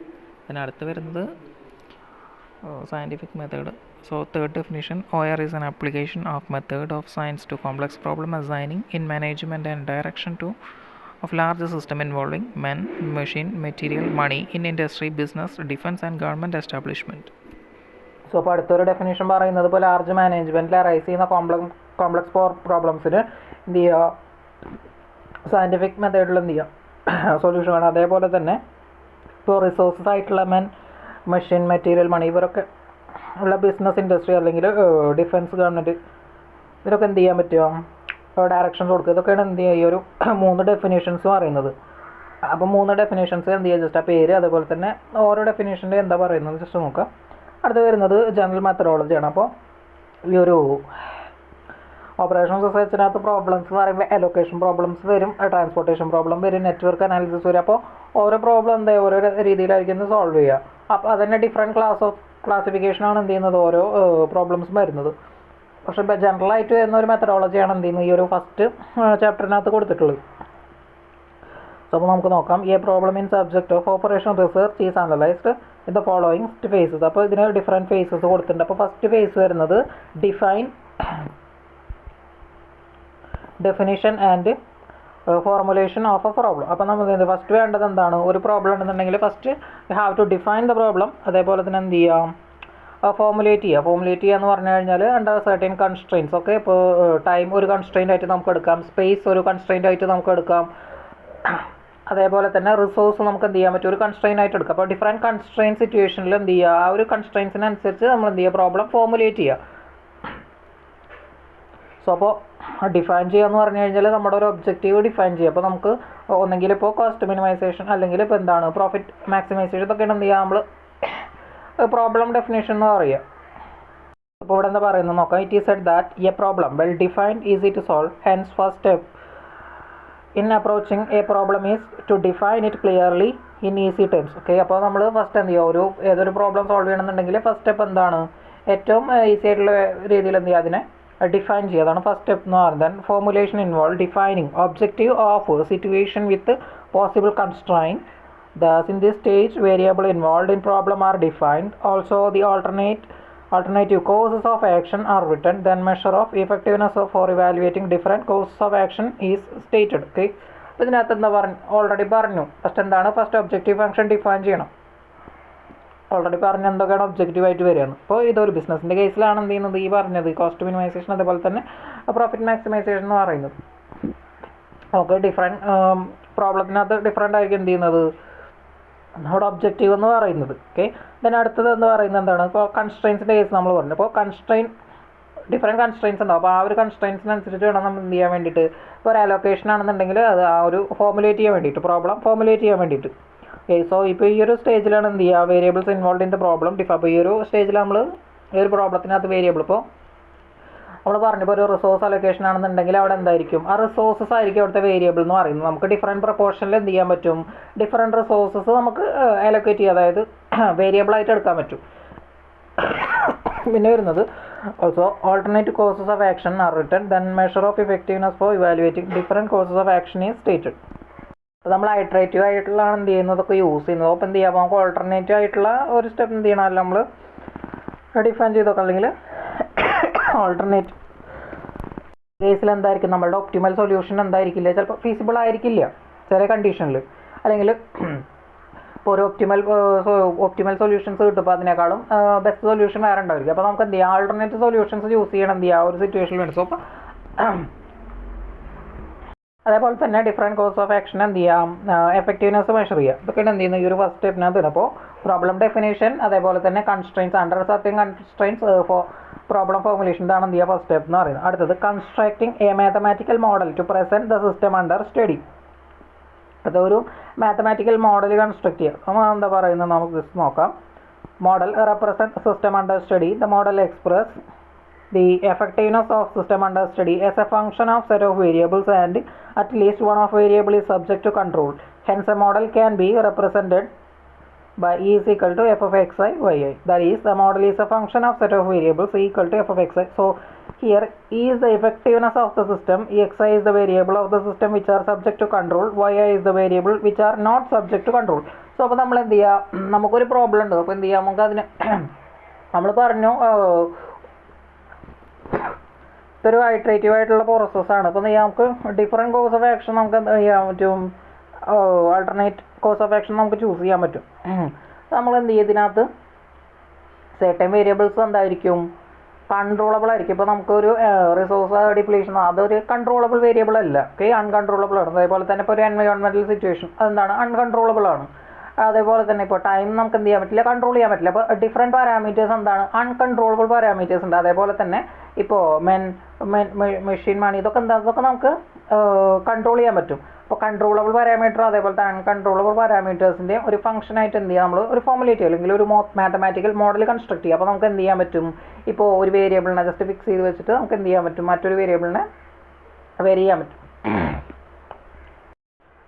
പിന്നെ അടുത്ത് വരുന്നത് scientific method. So third definition, OR is an application of method of science to complex problem assigning in management and direction to of large system involving men, machine, material, money in industry, business, defense and government establishment. So അപ്പോൾ അടുത്തൊരു definition പറയുന്നത് ഇപ്പോൾ large മാനേജ്മെൻറ്റിൽ arise ചെയ്യുന്ന complex പ്രോബ്ലംസിന് എന്ത് ചെയ്യുക, scientific മെത്തേഡിൽ എന്ത് ചെയ്യുക സൊല്യൂഷൻ വേണം. അതേപോലെ തന്നെ ഇപ്പോൾ റിസോഴ്സസ് ആയിട്ടുള്ള മെഷീൻ, മെറ്റീരിയൽ, മണി ഇവരൊക്കെ ഉള്ള ബിസിനസ്, ഇൻഡസ്ട്രി അല്ലെങ്കിൽ ഡിഫൻസ്, ഗവൺമെൻറ് ഇതിനൊക്കെ എന്ത് ചെയ്യാൻ പറ്റുമോ, ഡയറക്ഷൻസ് കൊടുക്കുക. ഇതൊക്കെയാണ് എന്ത് ചെയ്യുക ഈ ഒരു 3 ഡെഫിനേഷൻസ് പറയുന്നത്. അപ്പോൾ 3 ഡെഫിനേഷൻസ് എന്ത് ചെയ്യുക, ജസ്റ്റ് ആ പേര് അതേപോലെ തന്നെ ഓരോ ഡെഫിനേഷൻ്റെ എന്താ പറയുന്നത് ജസ്റ്റ് നോക്കാം. അടുത്ത് വരുന്നത് ജനറൽ മെത്തഡോളജിയാണ്. അപ്പോൾ ഈ ഒരു ഓപ്പറേഷൻ റിസർച്ചിനകത്ത് പ്രോബ്ലംസ് എന്ന് പറയുമ്പോൾ അലൊക്കേഷൻ പ്രോബ്ലംസ് വരും, ട്രാൻസ്പോർട്ടേഷൻ പ്രോബ്ലം വരും, നെറ്റ്വർക്ക് അനാലിസിസ് വരും. അപ്പോൾ ഓരോ പ്രോബ്ലം എന്താ ഓരോ രീതിയിലായിരിക്കും സോൾവ് ചെയ്യുക. അപ്പോൾ അതന്നെ ഡിഫറെൻറ്റ് ക്ലാസിഫിക്കേഷനാണ് എന്ത് ചെയ്യുന്നത് ഓരോ പ്രോബ്ലംസും വരുന്നത്. പക്ഷേ ഇപ്പോൾ ജനറലായിട്ട് വരുന്ന ഒരു മെത്തഡോളജിയാണ് എന്ത് ചെയ്യുന്നത് ഈ ഒരു ഫസ്റ്റ് ചാപ്റ്ററിനകത്ത് കൊടുത്തിട്ടുള്ളത്. സോ അപ്പോൾ നമുക്ക് നോക്കാം. A problem in subject of operation research is analysed in the following phases. അപ്പോൾ ഇതിന് ഡിഫറെൻറ്റ് ഫേസസ് കൊടുത്തിട്ടുണ്ട്. അപ്പോൾ ഫസ്റ്റ് ഫേസ് വരുന്നത് definition and formulation of a problem. അപ്പോൾ നമുക്ക് ഫസ്റ്റ് വേണ്ടത് എന്താണ്, ഒരു പ്രോബ്ലം ഉണ്ടെന്നുണ്ടെങ്കിൽ first you have to define the problem. അതേപോലെ തന്നെ എന്ത് ചെയ്യാം, ഫോർമുലേറ്റ് ചെയ്യുക എന്ന് പറഞ്ഞു കഴിഞ്ഞാൽ അണ്ടർ സർട്ടൻ കൺസ്ട്രെയിൻസ്. ഓക്കെ, ഇപ്പോൾ ടൈം ഒരു കൺസ്ട്രെയിൻ്റ് ആയിട്ട് നമുക്ക് എടുക്കാം, സ്പേസ് ഒരു കൺസ്ട്രെയിൻ്റ് ആയിട്ട് നമുക്ക് എടുക്കാം, അതേപോലെ തന്നെ റിസോഴ്സ് നമുക്ക് എന്ത് ചെയ്യാൻ പറ്റും ഒരു കൺസ്ട്രെയിൻ്റ് ആയിട്ട് എടുക്കാം. അപ്പോൾ ഡിഫറെൻറ്റ് കൺസ്ട്രെയിൻ സിറ്റുവേഷനിൽ എന്ത് ചെയ്യുക, ആ ഒരു കൺസ്ട്രെയിൻസിനനുസരിച്ച് നമ്മൾ എന്ത് ചെയ്യുക പ്രോബ്ലം ഫോർമുലേറ്റ് ചെയ്യുക. സോ അപ്പോൾ ഡിഫൈൻ ചെയ്യുക എന്ന് പറഞ്ഞു കഴിഞ്ഞാൽ നമ്മുടെ ഒരു ഒബ്ജക്റ്റീവ് ഡിഫൈൻ ചെയ്യുക. അപ്പോൾ നമുക്ക് ഒന്നെങ്കിൽ ഇപ്പോൾ കോസ്റ്റ് മിനിമൈസേഷൻ അല്ലെങ്കിൽ ഇപ്പോൾ എന്താണ് പ്രോഫിറ്റ് മാക്സിമൈസേഷൻ, ഇതൊക്കെയാണ് എന്ത് ചെയ്യുക നമ്മൾ പ്രോബ്ലം ഡെഫിനേഷൻ എന്ന് പറയുക. അപ്പോൾ ഇവിടെ എന്താ പറയുന്നത് നോക്കാം. It is said that a problem well defined easy to solve, hence first step in approaching a problem is to define it clearly in easy terms. Okay, അപ്പോൾ നമ്മൾ ഫസ്റ്റ് എന്ത് ചെയ്യുക, ഏതൊരു പ്രോബ്ലം സോൾവ് ചെയ്യണമെന്നുണ്ടെങ്കിൽ ഫസ്റ്റ് സ്റ്റെപ്പ് എന്താണ്, ഏറ്റവും easy ആയിട്ടുള്ള രീതിയിൽ എന്ത് ചെയ്യുക അതിനെ ഡിഫൈൻ ചെയ്യുക. അതാണ് ഫസ്റ്റ് സ്റ്റെപ്പ് എന്ന് പറയുന്നത്. Formulation involve defining objective of situation with possible constrain. Thus, in this stage, variable involved in problem are defined. Also, the alternative causes of action are written. Then, measure of effectiveness for evaluating different causes of action is stated. Okay. അപ്പോൾ ഇതിനകത്ത് എന്താ already പറഞ്ഞു. First എന്താണ്, first objective function define ചെയ്യണം. Already പറഞ്ഞ എന്തൊക്കെയാണ് ഒബ്ജക്റ്റീവായിട്ട് വരികയാണ്. അപ്പോൾ ഇതൊരു ബിസിനസ്സിൻ്റെ കേസിലാണ് എന്ത് ചെയ്യുന്നത് ഈ പറഞ്ഞത് കോസ്റ്റ് മിനിമൈസേഷൻ, അതേപോലെ തന്നെ പ്രോഫിറ്റ് മാക്സിമൈസേഷൻ എന്ന് പറയുന്നത്. ഓക്കെ, ഡിഫറെൻറ്റ് പ്രോബ്ലത്തിനകത്ത് ഡിഫറെൻ്റ് ആയിരിക്കും എന്ത് ചെയ്യുന്നത് നമ്മുടെ ഒബ്ജക്റ്റീവ് എന്ന് പറയുന്നത്. ഓക്കെ, ദെൻ അടുത്തത് എന്ന് പറയുന്നത് എന്താണ്, ഇപ്പോൾ കൺസ്ട്രെയിൻസിൻ്റെ കേസ് നമ്മൾ പറഞ്ഞു. അപ്പോൾ ഡിഫറെൻറ്റ് കൺസ്ട്രെയിൻസ് ഉണ്ടാവും. അപ്പോൾ ആ ഒരു കൺസ്ട്രെയിൻസിനനുസരിച്ച് വേണം നമ്മൾ എന്ത് ചെയ്യാൻ വേണ്ടിയിട്ട്, ഇപ്പോൾ ഒരു അലോക്കേഷൻ ആണെന്നുണ്ടെങ്കിൽ അത് ആ ഒരു ഫോർമുലേറ്റ് ചെയ്യാൻ വേണ്ടിയിട്ട്, പ്രോബ്ലം ഫോർമുലേറ്റ് ചെയ്യാൻ വേണ്ടിയിട്ട്. ഓക്കെ, സോ ഇപ്പോൾ ഈ ഒരു സ്റ്റേജിലാണ് എന്ത് ചെയ്യുക, variables involve in the problem define. അപ്പോൾ ഈ ഒരു സ്റ്റേജിൽ നമ്മൾ ഈ ഒരു പ്രോബ്ലത്തിനകത്ത് വേരിയബിൾ ഇപ്പോൾ നമ്മൾ പറഞ്ഞപ്പോൾ ഒരു റിസോഴ്സ് അലൊക്കേഷൻ ആണെന്നുണ്ടെങ്കിൽ അവിടെ എന്തായിരിക്കും, ആ റിസോഴ്സസ് ആയിരിക്കും അവിടുത്തെ വേരിയബിൾ എന്ന് പറയുന്നത്. നമുക്ക് ഡിഫറെൻറ്റ് പ്രപ്പോർഷനിൽ എന്ത് ചെയ്യാൻ പറ്റും, ഡിഫറെൻറ്റ് റിസോഴ്സസ് നമുക്ക് അലൊക്കേറ്റ് ചെയ്യുക, അതായത് വേരിയബിൾ ആയിട്ട് എടുക്കാൻ പറ്റും. പിന്നെ വരുന്നത് also alternate courses of action are written, then measure of effectiveness for evaluating different courses of action is stated. അപ്പോൾ നമ്മൾ ഐട്രേറ്റീവ് ആയിട്ടുള്ളതാണ് എന്ത് ചെയ്യുന്നതൊക്കെ യൂസ് ചെയ്യുന്നത്. അപ്പോൾ എന്ത് ചെയ്യാം, നമുക്ക് ഓൾട്ടർനേറ്റീവ് ആയിട്ടുള്ള ഒരു സ്റ്റെപ്പ് എന്ത് ചെയ്യണം, നമ്മൾ ഡിഫൈൻ ചെയ്തൊക്കെ, അല്ലെങ്കിൽ ഓൾട്ടർനേറ്റ് കേസിൽ എന്തായിരിക്കും നമ്മളുടെ ഒപ്റ്റിമൽ സൊല്യൂഷൻ എന്തായിരിക്കില്ല, ചിലപ്പോൾ ഫീസിബിൾ ആയിരിക്കില്ല ചില കണ്ടീഷനിൽ, അല്ലെങ്കിൽ ഇപ്പോൾ ഒരു ഒപ്റ്റിമൽ സൊല്യൂഷൻസ് കിട്ടുമ്പോൾ അതിനേക്കാളും ബെസ്റ്റ് സൊല്യൂഷൻ വേറെ ഉണ്ടായിരിക്കും. അപ്പോൾ നമുക്ക് എന്ത് ചെയ്യാം, ആൾട്ടർനേറ്റീവ് സൊല്യൂഷൻസ് യൂസ് ചെയ്യണം എന്ത് ചെയ്യുക ഒരു സിറ്റുവേഷനിൽ വേണ്ടി. സോ അപ്പോൾ അതേപോലെ തന്നെ ഡിഫറെൻറ്റ് കോഴ്സ് ഓഫ് ആക്ഷൻ എന്ത് ചെയ്യാം, എഫക്റ്റീവ്നെസ് മെഷർ ചെയ്യുക. ഇതൊക്കെയാണ് എന്ത് ചെയ്യുന്നത് ഈ ഒരു ഫസ്റ്റ് സ്റ്റെപ്പിനകത്ത്. അപ്പോൾ പ്രോബ്ലം ഡെഫിനേഷൻ, അതേപോലെ തന്നെ constraints, under certain constraints for problem formulation, ഇതാണ് എന്ത് ചെയ്യുക ഫസ്റ്റ് സ്റ്റെപ്പ് എന്ന് പറയുന്നത്. അടുത്തത് constructing a mathematical model to present the system under study. അതൊരു മാത്തമാറ്റിക്കൽ മോഡൽ കൺസ്ട്രക്ട് ചെയ്യുക. നമ്മൾ എന്താ പറയുന്നത് നമുക്ക് ജസ്റ്റ് നോക്കാം. Model represent system under study. The model express the effectiveness of system under study as a function of set of variables and at least one of variable is subject to control. Hence a model can be represented by E is equal to f of xi yi. That is, the model is a function of set of variables equal to f of xi. So here E is the effectiveness of the system, xi is the variable of the system which are subject to control, yi is the variable which are not subject to control. So അപ്പോൾ നമ്മൾ എന്ത് ചെയ്യുക, നമുക്കൊരു problem ഉണ്ട്. അപ്പോൾ എന്ത് ചെയ്യുക, നമുക്ക് അതിന് നമ്മൾ പറഞ്ഞു ഇതൊരു ഐട്രേറ്റീവ് ആയിട്ടുള്ള പ്രോസസ്സാണ്. അപ്പോൾ നമുക്ക് ഡിഫറെൻറ്റ് കോഴ്സ് ഓഫ് ആക്ഷൻ നമുക്ക് എന്താ ചെയ്യാൻ പറ്റും, ആൾട്ടർനേറ്റ് കോഴ്സ് ഓഫ് ആക്ഷൻ നമുക്ക് ചൂസ് ചെയ്യാൻ പറ്റും. നമ്മൾ എന്ത് ചെയ്യും, ഇതിനകത്ത് സെർട്ടൻ വേരിയബിൾസ് എന്തായിരിക്കും, കൺട്രോളബിൾ ആയിരിക്കും. ഇപ്പോൾ നമുക്കൊരു റിസോഴ്സ് ഡിപ്ലീഷൻ അതൊരു കൺട്രോളബിൾ വേരിയബിൾ അല്ല, ഓക്കെ, അൺകൺട്രോളബിൾ ആണ്. അതേപോലെ തന്നെ ഇപ്പോൾ ഒരു എൻവയോൺമെൻറ്റൽ സിറ്റുവേഷൻ അതെന്താണ്, അൺകൺട്രോളബിൾ ആണ്. അതേപോലെ തന്നെ ഇപ്പോൾ ടൈം നമുക്ക് എന്ത് ചെയ്യാൻ പറ്റില്ല, കൺട്രോൾ ചെയ്യാൻ പറ്റില്ല. അപ്പോൾ ഡിഫറെൻറ്റ് പാരാമീറ്റേഴ്സ് എന്താണ്, അൺകൺട്രോളബിൾ പാരാമീറ്റേഴ്സ് ഉണ്ട്. അതേപോലെ തന്നെ ഇപ്പോൾ മെഷീൻ മണി ഇതൊക്കെ എന്താ, ഇതൊക്കെ നമുക്ക് കൺട്രോൾ ചെയ്യാൻ പറ്റും. അപ്പോൾ കൺട്രോളബിൾ പാരാമീറ്റർ അതേപോലെ തന്നെ അൺകൺട്രോളബിൾ പാരാമീറ്റേഴ്സിൻ്റെ ഒരു ഫംഗ്ഷനായിട്ട് എന്ത് ചെയ്യുക, നമ്മൾ ഒരു ഫോർമുലേറ്റ് ചെയ്യുക, അല്ലെങ്കിൽ ഒരു മാത്തമാറ്റിക്കൽ മോഡൽ കൺസ്ട്രക്ട് ചെയ്യുക. അപ്പോൾ നമുക്ക് എന്ത് ചെയ്യാൻ പറ്റും, ഇപ്പോൾ ഒരു വേരിയബിളിനെ ജസ്റ്റ് ഫിക്സ് ചെയ്ത് വെച്ചിട്ട് നമുക്ക് എന്ത് ചെയ്യാൻ പറ്റും, മറ്റൊരു വേരിയബിളിനെ വേരി ചെയ്യാൻ പറ്റും.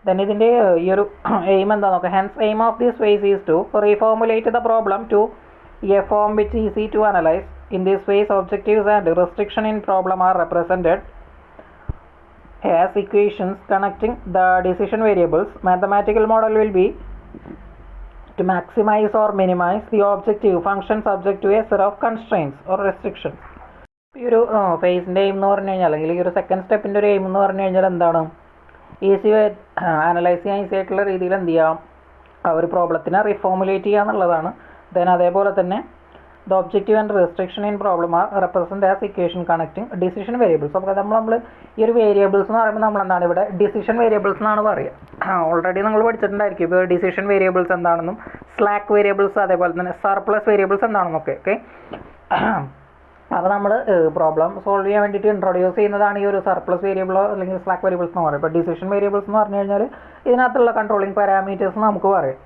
then ഇതിൻ്റെ ഈ ഒരു എയിം എന്താ നോക്കാം. Hence aim of this phase is to reformulate the problem to a form which easy to analyse. In this phase, objectives and restriction in problem are represented as equations connecting the decision variables. Mathematical model will be to maximize or minimize the objective function subject to a set of constraints or restrictions. ഈ ഒരു ഫേസിൻ്റെ aim എന്ന് പറഞ്ഞു കഴിഞ്ഞാൽ, അല്ലെങ്കിൽ ഈ ഒരു second സ്റ്റെപ്പിൻ്റെ ഒരു aim എന്ന് പറഞ്ഞു കഴിഞ്ഞാൽ എന്താണ്, ഈസി അനലൈസ് ചെയ്യാൻ ഈസി ആയിട്ടുള്ള രീതിയിൽ എന്ത് ചെയ്യാം, ആ ഒരു പ്രോബ്ലത്തിനെ റിഫോർമുലേറ്റ് ചെയ്യുക എന്നുള്ളതാണ്. ദെൻ അതേപോലെ തന്നെ the objective and restriction in problem are represented as equation connecting decision variables. അപ്പോൾ നമ്മൾ ഈ ഒരു വേരിയബിൾസ് എന്ന് പറയുമ്പോൾ നമ്മൾ എന്താണ് ഇവിടെ ഡിസിഷൻ വേരിയബിൾസ് എന്നാണ് പറയുക. ഓൾറെഡി നിങ്ങൾ പഠിച്ചിട്ടുണ്ടായിരിക്കും ഇപ്പോൾ ഡിസിഷൻ വേരിയബിൾസ് എന്താണെന്നും സ്ലാക്ക് വേരിയബിൾസ് അതേപോലെ തന്നെ സർപ്ലസ് വേരിയബിൾസ് എന്താണെന്നൊക്കെ. ഓക്കെ, അപ്പോൾ നമ്മൾ പ്രോബ്ലം സോൾവ് ചെയ്യാൻ വേണ്ടിയിട്ട് ഇൻട്രൊഡ്യൂസ് ചെയ്യുന്നതാണ് ഈ ഒരു സർപ്ലസ് വേരിയബിൾ അല്ലെങ്കിൽ സ്ലാക്ക് വേരിയബിൾസ് എന്ന് പറയുന്നത്. ഇപ്പോൾ ഡിസിഷൻ വേരിയബിൾസ് എന്ന് പറഞ്ഞു കഴിഞ്ഞാൽ ഇതിനകത്തുള്ള കൺട്രോളിങ് പാരാമീറ്റേഴ്സ് നമുക്ക് പറയാം.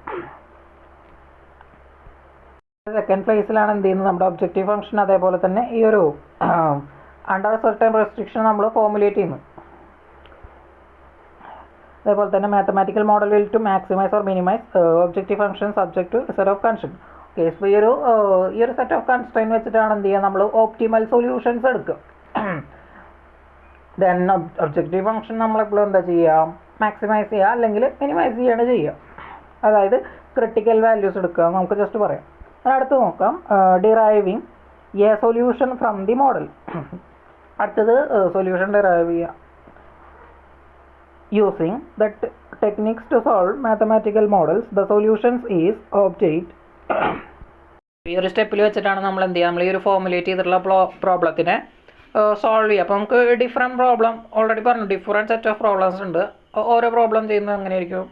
സെക്കൻഡ് ഫേസിലാണ് എന്ത് ചെയ്യുന്നത്, നമ്മുടെ ഒബ്ജക്റ്റീവ് ഫംഗ്ഷൻ അതേപോലെ തന്നെ ഈ ഒരു അണ്ടർ സർട്ടൻ റെസ്ട്രിക്ഷൻ നമ്മൾ ഫോർമുലേറ്റ് ചെയ്യുന്നു. അതേപോലെ തന്നെ mathematical model will to maximise or minimise objective function subject to set of constraint. Okay, ഇപ്പോൾ ഈ ഒരു സെറ്റ് ഓഫ് കൺസ്ട്രെയിൻ വെച്ചിട്ടാണ് എന്ത് ചെയ്യുക, നമ്മൾ ഓപ്റ്റിമൽ സൊല്യൂഷൻസ് എടുക്കുക. ദെൻ ഒബ്ജക്റ്റീവ് ഫംഗ്ഷൻ നമ്മളെപ്പോഴും എന്താ ചെയ്യുക, മാക്സിമൈസ് ചെയ്യുക അല്ലെങ്കിൽ മിനിമൈസ് ചെയ്യാണ് ചെയ്യുക. അതായത് ക്രിട്ടിക്കൽ വാല്യൂസ് എടുക്കുക, നമുക്ക് ജസ്റ്റ് പറയാം. അടുത്ത് നോക്കാം, deriving a solution from the model. അടുത്തത് സൊല്യൂഷൻ ഡിറൈവ് ചെയ്യുക using the techniques to solve mathematical models. The solutions is object. ഈ ഒരു സ്റ്റെപ്പിൽ വെച്ചിട്ടാണ് നമ്മൾ എന്ത് ചെയ്യുക, നമ്മൾ ഈ ഒരു ഫോർമുലേറ്റ് ചെയ്തിട്ടുള്ള പ്രോബ്ലത്തിനെ സോൾവ് ചെയ്യുക. അപ്പോൾ നമുക്ക് ഡിഫറെൻറ്റ് പ്രോബ്ലം ഓൾറെഡി പറഞ്ഞു, ഡിഫറെൻറ്റ് സെറ്റ് ഓഫ് പ്രോബ്ലംസ് ഉണ്ട്. ഓരോ പ്രോബ്ലം ചെയ്യുന്നത് എങ്ങനെയായിരിക്കും,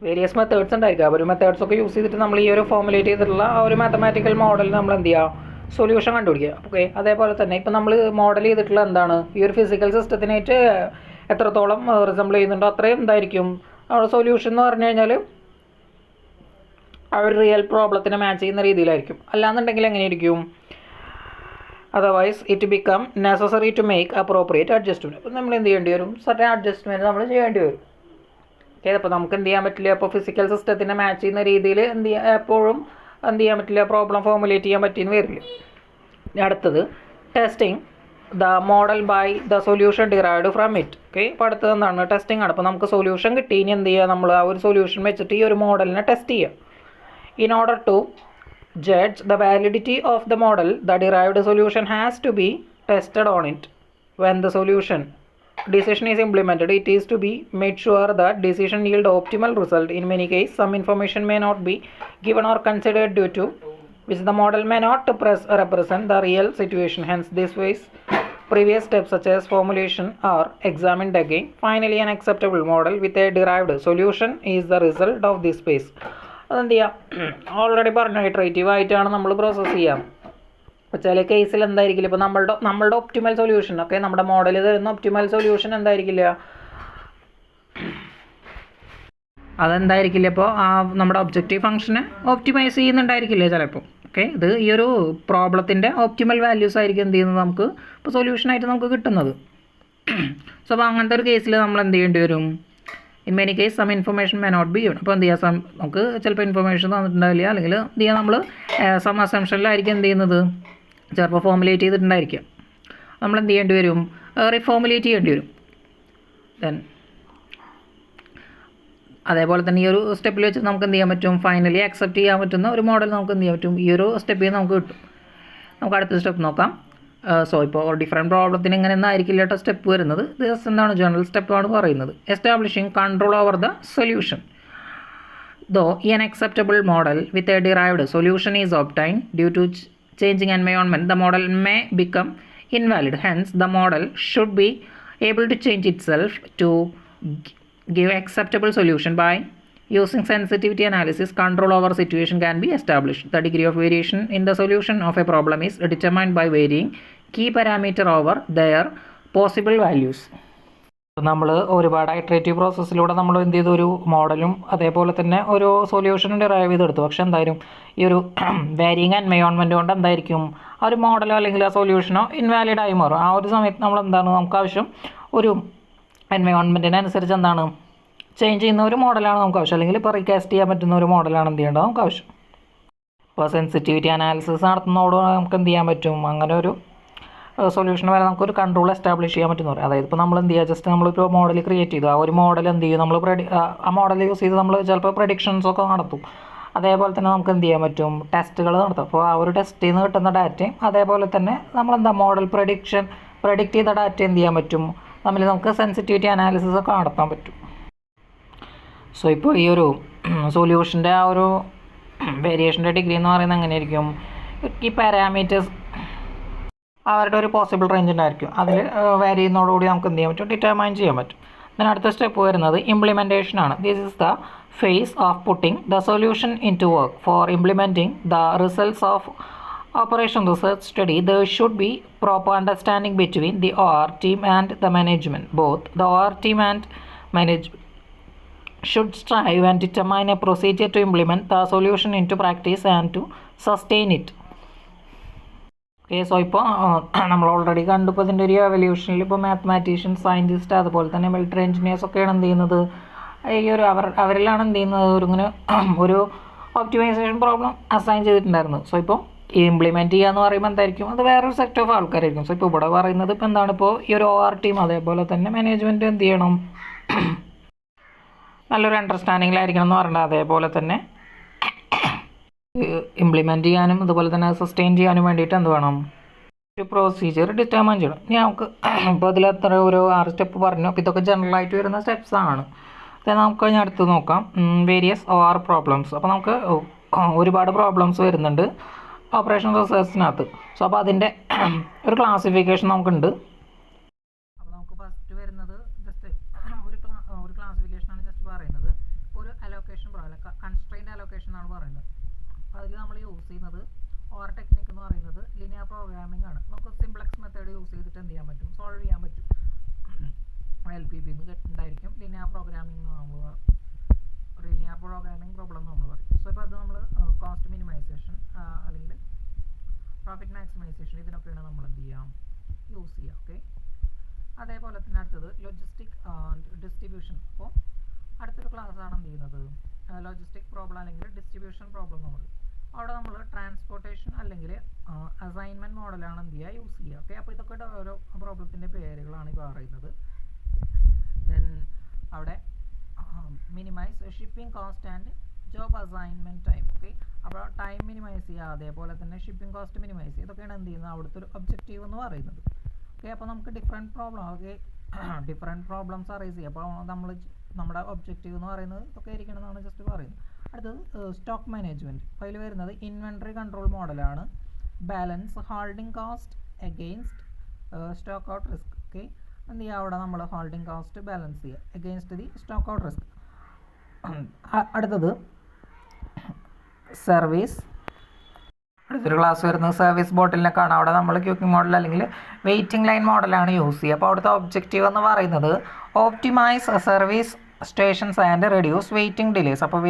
വേരിയസ് മെത്തേഡ്സ് ഉണ്ടായിരിക്കും. അപ്പോൾ ഒരു മെത്തേഡ്സ് ഒക്കെ യൂസ് ചെയ്തിട്ട് നമ്മൾ ഈ ഒരു ഫോർമുലേറ്റ് ചെയ്തിട്ടുള്ള ആ ഒരു മാത്തമാറ്റിക്കൽ മോഡൽ നമ്മൾ എന്ത് ചെയ്യുക, സൊല്യൂഷൻ കണ്ടുപിടിക്കുക. ഓക്കെ, അതേപോലെ തന്നെ ഇപ്പോൾ നമ്മൾ മോഡൽ ചെയ്തിട്ടുള്ള എന്താണ്, ഈ ഒരു ഫിസിക്കൽ സിസ്റ്റത്തിനായിട്ട് എത്രത്തോളം റിസംബിൾ ചെയ്യുന്നുണ്ടോ അത്രയും എന്തായിരിക്കും നമ്മുടെ സൊല്യൂഷൻ എന്ന് പറഞ്ഞു കഴിഞ്ഞാൽ ആ ഒരു റിയൽ പ്രോബ്ലത്തിനെ മാച്ച് ചെയ്യുന്ന രീതിയിലായിരിക്കും. അല്ലാന്നുണ്ടെങ്കിൽ എങ്ങനെയായിരിക്കും? Otherwise it become necessary to make appropriate adjustment. അപ്പോൾ നമ്മൾ എന്ത് ചെയ്യേണ്ടി വരും? സർട്ടൻ അഡ്ജസ്റ്റ്മെൻറ്റ് നമ്മൾ ചെയ്യേണ്ടി വരും. ഓക്കെ, അപ്പോൾ നമുക്ക് എന്ത് ചെയ്യാൻ പറ്റില്ല? അപ്പോൾ ഫിസിക്കൽ സിസ്റ്റത്തിനെ മാച്ച് ചെയ്യുന്ന രീതിയിൽ എപ്പോഴും എന്ത് ചെയ്യാൻ പറ്റില്ല? പ്രോബ്ലം ഫോർമുലേറ്റ് ചെയ്യാൻ പറ്റിയെന്ന് വരില്ല. അടുത്തത് testing the model by the solution derived from it. Okay, അപ്പോൾ അടുത്തത് എന്താണ്? ടെസ്റ്റിംഗ് ആണ്. അപ്പോൾ നമുക്ക് സൊല്യൂഷൻ കിട്ടി, ഇനി എന്ത് ചെയ്യുക? നമ്മൾ ആ ഒരു സൊല്യൂഷൻ വെച്ചിട്ട് ഈ ഒരു മോഡലിനെ ടെസ്റ്റ് ചെയ്യുക. In order to judge the validity of the model, the derived solution has to be tested on it. When the solution decision is implemented, it is to be made sure that decision yield optimal result. In many cases, some information may not be given or considered due to which the model may not represent the real situation. Hence, this ways previous steps such as formulation are examined again. Finally, an acceptable model with a derived solution is the result of this phase. അതെന്ത് ചെയ്യാം? Already പറഞ്ഞു, iterative ആയിട്ടാണ് നമ്മൾ process ചെയ്യാം. അപ്പോൾ ചില കേസിൽ എന്തായിരിക്കില്ല? ഇപ്പോൾ നമ്മളുടെ ഒപ്റ്റിമൽ സൊല്യൂഷൻ, ഓക്കെ, നമ്മുടെ മോഡൽ തരുന്ന ഒപ്റ്റിമൽ സൊല്യൂഷൻ എന്തായിരിക്കില്ല? അതെന്തായിരിക്കില്ല? ഇപ്പോൾ നമ്മുടെ ഒബ്ജക്റ്റീവ് ഫംഗ്ഷനെ ഒപ്റ്റിമൈസ് ചെയ്യുന്നുണ്ടായിരിക്കില്ലേ ചിലപ്പോൾ. ഓക്കെ, ഇത് ഈ ഒരു പ്രോബ്ലത്തിൻ്റെ ഒപ്റ്റിമൽ വാല്യൂസ് ആയിരിക്കും എന്ത് ചെയ്യുന്നത് നമുക്ക് ഇപ്പോൾ സൊല്യൂഷനായിട്ട് നമുക്ക് കിട്ടുന്നത്. സോ അപ്പോൾ അങ്ങനത്തെ ഒരു കേസിൽ നമ്മൾ എന്ത് ചെയ്യേണ്ടി വരും? In many case some information may not be given. അപ്പോൾ എന്ത് ചെയ്യുക? നമുക്ക് ചിലപ്പോൾ ഇൻഫർമേഷൻ തന്നിട്ടുണ്ടാവില്ല, അല്ലെങ്കിൽ എന്ത് ചെയ്യുക? നമ്മൾ സം അസംഷനിലായിരിക്കും എന്ത് ചെയ്യുന്നത്? ചിലപ്പോൾ ഫോർമുലേറ്റ് ചെയ്തിട്ടുണ്ടായിരിക്കും. നമ്മൾ എന്ത് ചെയ്യേണ്ടി വരും? റീഫോർമുലേറ്റ് ചെയ്യേണ്ടി വരും. ദെൻ അതേപോലെ തന്നെ ഈ ഒരു സ്റ്റെപ്പിൽ വെച്ച് നമുക്ക് എന്ത് ചെയ്യാൻ പറ്റും? ഫൈനലി അക്സെപ്റ്റ് ചെയ്യാൻ പറ്റുന്ന ഒരു മോഡൽ നമുക്ക് എന്ത് ചെയ്യാൻ പറ്റും? ഈ ഒരു സ്റ്റെപ്പിൽ നമുക്ക് കിട്ടും. നമുക്ക് അടുത്ത സ്റ്റെപ്പ് നോക്കാം. സോ ഇപ്പോൾ ഡിഫറെൻറ്റ് പ്രോബ്ലത്തിന് ഇങ്ങനെ ഒന്നായിരിക്കില്ല കേട്ടോ സ്റ്റെപ്പ് വരുന്നത്. ഇത് എന്താണ്? ജനറൽ സ്റ്റെപ്പാണ് പറയുന്നത്. Establishing control over the solution. Though an acceptable model with a derived solution is obtained due to changing environment, the model may become invalid. Hence, the model should be able to change itself to give acceptable solution. By using sensitivity analysis, control over situation can be established. The degree of variation in the solution of a problem is determined by varying key parameter over their possible values. നമ്മൾ ഒരുപാട് iterative പ്രോസസ്സിലൂടെ നമ്മൾ എന്ത് ചെയ്തു? ഒരു മോഡലും അതേപോലെ തന്നെ ഒരു സൊല്യൂഷനും ഡിറൈവ് ചെയ്തെടുത്തു. പക്ഷേ എന്തായാലും ഈ ഒരു വാരിയിങ് എൻവയോൺമെൻറ്റ് കൊണ്ട് എന്തായിരിക്കും? ആ ഒരു മോഡലോ അല്ലെങ്കിൽ ആ സൊല്യൂഷനോ ഇൻവാലിഡ് ആയി മാറും. ആ ഒരു സമയത്ത് നമ്മൾ എന്താണ്? നമുക്ക് ആവശ്യം ഒരു എൻവയോൺമെൻറ്റിനനുസരിച്ച് എന്താണ്? ചേഞ്ച് ചെയ്യുന്ന ഒരു മോഡലാണ് നമുക്ക് ആവശ്യം, അല്ലെങ്കിൽ ഇപ്പോൾ റീകാസ്റ്റ് ചെയ്യാൻ പറ്റുന്ന ഒരു മോഡലാണ് എന്ത് ചെയ്യേണ്ടത്? നമുക്ക് ആവശ്യം. ഇപ്പോൾ സെൻസിറ്റിവിറ്റി അനാലിസിസ് നടത്തുന്നതോട് നമുക്ക് എന്ത് ചെയ്യാൻ പറ്റും? അങ്ങനെ ഒരു സൊല്യൂഷൻ വരെ നമുക്കൊരു കൺട്രോൾ എസ്റ്റാബ്ലിഷ് ചെയ്യാൻ പറ്റുന്ന പറയും. അതായത് ഇപ്പോൾ നമ്മൾ എന്ത് ചെയ്യുക? ജസ്റ്റ് നമ്മളിപ്പോൾ മോഡൽ ക്രിയേറ്റ് ചെയ്തു. ആ ഒരു മോഡൽ എന്ത് ചെയ്യും? നമ്മൾ ആ മോഡൽ യൂസ് ചെയ്ത് നമ്മൾ ചിലപ്പോൾ പ്രഡിക്ഷൻസൊക്കെ നടത്തും. അതേപോലെ തന്നെ നമുക്ക് എന്ത് ചെയ്യാൻ പറ്റും? ടെസ്റ്റുകൾ നടത്തും. അപ്പോൾ ആ ഒരു ടെസ്റ്റിൽ നിന്ന് കിട്ടുന്ന ഡാറ്റയും അതേപോലെ തന്നെ നമ്മളെന്താ മോഡൽ പ്രഡിക്റ്റ് ചെയ്ത ഡാറ്റ എന്ത് ചെയ്യാൻ പറ്റും? നമുക്ക് സെൻസിറ്റിവിറ്റി അനാലിസിസ് ഒക്കെ നടത്താൻ പറ്റും. സോ ഇപ്പോൾ ഈ ഒരു സൊല്യൂഷൻ്റെ ആ ഒരു വേരിയേഷൻ്റെ ഡിഗ്രി എന്ന് പറയുന്നത് എങ്ങനെയായിരിക്കും? ഈ പാരാമീറ്റേഴ്സ് അവരുടെ ഒരു പോസിബിൾ റേഞ്ച് ഉണ്ടായിരിക്കും. അതിൽ വാരി ചെയ്യുന്നതോടുകൂടി നമുക്ക് എന്ത് ചെയ്യാൻ പറ്റും? ഡിറ്റർമൈൻ ചെയ്യാൻ പറ്റും. then അടുത്ത സ്റ്റെപ്പ് വരുന്നത് ഇംപ്ലിമെൻറ്റേഷൻ ആണ്. This is the phase of putting the solution into work. For implementing the results of operation research study, there should be proper understanding between the OR team and the management. Both the OR team and management should strive and determine a procedure to implement the solution into practice and to sustain it. Okay, so ഇപ്പോൾ നമ്മൾ already കണ്ടു. ഇപ്പോൾ ഇതിൻ്റെ ഒരു എവല്യൂഷനിൽ ഇപ്പോൾ mathematician's, scientist, അതുപോലെ തന്നെ military engineers ഒക്കെയാണ് എന്ത് ചെയ്യുന്നത്? ഈ ഒരു അവരിലാണ് എന്ത് ചെയ്യുന്നത്? ഒരു ഒപ്റ്റിമൈസേഷൻ പ്രോബ്ലം അസൈൻ ചെയ്തിട്ടുണ്ടായിരുന്നു. സോ ഇപ്പോൾ ഈ ഇംപ്ലിമെൻറ്റ് ചെയ്യുക എന്ന് പറയുമ്പോൾ എന്തായിരിക്കും? അത് വേറൊരു സെക്ട് ഓഫ് ആൾക്കാരായിരിക്കും. സോ ഇപ്പോൾ ഇവിടെ പറയുന്നത് ഇപ്പോൾ എന്താണ്? ഇപ്പോൾ ഈ ഒരു OR ടീം അതേപോലെ തന്നെ മാനേജ്മെൻറ്റ് എന്ത് ചെയ്യണം? നല്ലൊരു അണ്ടർസ്റ്റാൻഡിങ്ങിലായിരിക്കണം എന്ന് പറഞ്ഞാൽ, അതേപോലെ തന്നെ ഇംപ്ലിമെൻറ്റ് ചെയ്യാനും അതുപോലെ തന്നെ സസ്റ്റെയിൻ ചെയ്യാനും വേണ്ടിയിട്ട് എന്ത് വേണം? ഒരു പ്രൊസീജിയർ ഡിറ്റർമൈൻ ചെയ്യണം. ഇനി നമുക്ക് ഇപ്പോൾ ഇതിൽ എത്ര ഒരു 6 സ്റ്റെപ്പ് പറഞ്ഞു. അപ്പോൾ ഇതൊക്കെ ജനറലായിട്ട് വരുന്ന സ്റ്റെപ്സ് ആണ്. നമുക്ക് കഴിഞ്ഞ അടുത്ത് നോക്കാം വേരിയസ് OR പ്രോബ്ലംസ്. അപ്പോൾ നമുക്ക് ഒരുപാട് പ്രോബ്ലംസ് വരുന്നുണ്ട് ഓപ്പറേഷൻ റിസർച്ചിനകത്ത്. സോ അപ്പോൾ അതിൻ്റെ ഒരു ക്ലാസിഫിക്കേഷൻ നമുക്കുണ്ട്. അപ്പോൾ നമുക്ക് ഫസ്റ്റ് വരുന്നത് ജസ്റ്റ് ഒരു ക്ലാസിഫിക്കേഷനാണ് ജസ്റ്റ് പറയുന്നത്. ഒരു അലോക്കേഷൻ പ്രോബ്ലം, കൺസ്ട്രെയിൻഡ് അലോക്കേഷൻ എന്നാണ് പറയുന്നത്. അതിൽ നമ്മൾ യൂസ് ചെയ്യുന്നത് OR ടെക്നിക്ക് എന്ന് പറയുന്നത് ലിനിയർ പ്രോഗ്രാമിംഗ് ആണ്. നമുക്ക് സിംപ്ലക്സ് മെത്തേഡ് യൂസ് ചെയ്തിട്ട് എന്ത് ചെയ്യാൻ പറ്റും? സോൾവ് ചെയ്യാൻ പറ്റും. LPP ഉണ്ടായിരിക്കും linear programming linear programming problem നമ്മൾ പറയും. സോ ഇപ്പോൾ അത് നമ്മൾ കോസ്റ്റ് മിനിമൈസേഷൻ അല്ലെങ്കിൽ പ്രോഫിറ്റ് മാക്സിമൈസേഷൻ ഇതിനൊക്കെയാണ് നമ്മൾ എന്ത് ചെയ്യാം യൂസ് ചെയ്യുക. ഓക്കെ, അതേപോലെ തന്നെ അടുത്തത് ലോജിസ്റ്റിക് ഡിസ്ട്രിബ്യൂഷൻ. അപ്പോൾ അടുത്തൊരു ക്ലാസ് ആണ് എന്ത് ചെയ്യുന്നത് ലോജിസ്റ്റിക് പ്രോബ്ലം അല്ലെങ്കിൽ ഡിസ്ട്രിബ്യൂഷൻ പ്രോബ്ലം എന്ന് പറയും. അവിടെ നമ്മൾ ട്രാൻസ്പോർട്ടേഷൻ അല്ലെങ്കിൽ അസൈൻമെൻറ്റ് മോഡലാണ് എന്ത് ചെയ്യുക യൂസ് ചെയ്യുക. ഓക്കെ, അപ്പോൾ ഇതൊക്കെ ഓരോ പ്രോബ്ലത്തിൻ്റെ പേരുകളാണ് ഈ പറയുന്നത്. ദെൻ അവിടെ minimise shipping cost and job assignment time. Okay, അപ്പോൾ ടൈം മിനിമൈസ് ചെയ്യുക, അതേപോലെ തന്നെ ഷിപ്പിംഗ് കോസ്റ്റ് മിനിമൈസ് ചെയ്യുക. ഇതൊക്കെയാണ് എന്ത് ചെയ്യുന്നത് അവിടുത്തെ ഒരു ഒബ്ജക്റ്റീവ് എന്ന് പറയുന്നത്. ഓക്കെ, അപ്പോൾ നമുക്ക് different problem different problems arise ചെയ്യുക. അപ്പോൾ നമ്മുടെ ഒബ്ജക്റ്റീവ് എന്ന് പറയുന്നത് ഇതൊക്കെ ആയിരിക്കണം എന്നാണ് ജസ്റ്റ് പറയുന്നത്. അടുത്തത് സ്റ്റോക്ക് മാനേജ്മെൻറ്റ്. അപ്പോൾ അതിൽ വരുന്നത് ഇൻവെൻട്രി കൺട്രോൾ മോഡലാണ്. Balance holding cost against stock out risk. Okay, എന്ത് ചെയ്യുക അവിടെ നമ്മൾ ഹോൾഡിംഗ് കോസ്റ്റ് ബാലൻസ് ചെയ്യുക against the stock out risk. അടുത്തത് സർവീസ്. അടുത്തൊരു ക്ലാസ് വരുന്നത് സർവീസ് ബോട്ടിലിനൊക്കെയാണ്. അവിടെ നമ്മൾ ക്യൂക്കിംഗ് മോഡൽ അല്ലെങ്കിൽ വെയിറ്റിംഗ് ലൈൻ മോഡലാണ് യൂസ് ചെയ്യുക. അപ്പോൾ അവിടുത്തെ ഒബ്ജക്റ്റീവ് എന്ന് പറയുന്നത് optimise service stations and reduce waiting delays. അപ്പോൾ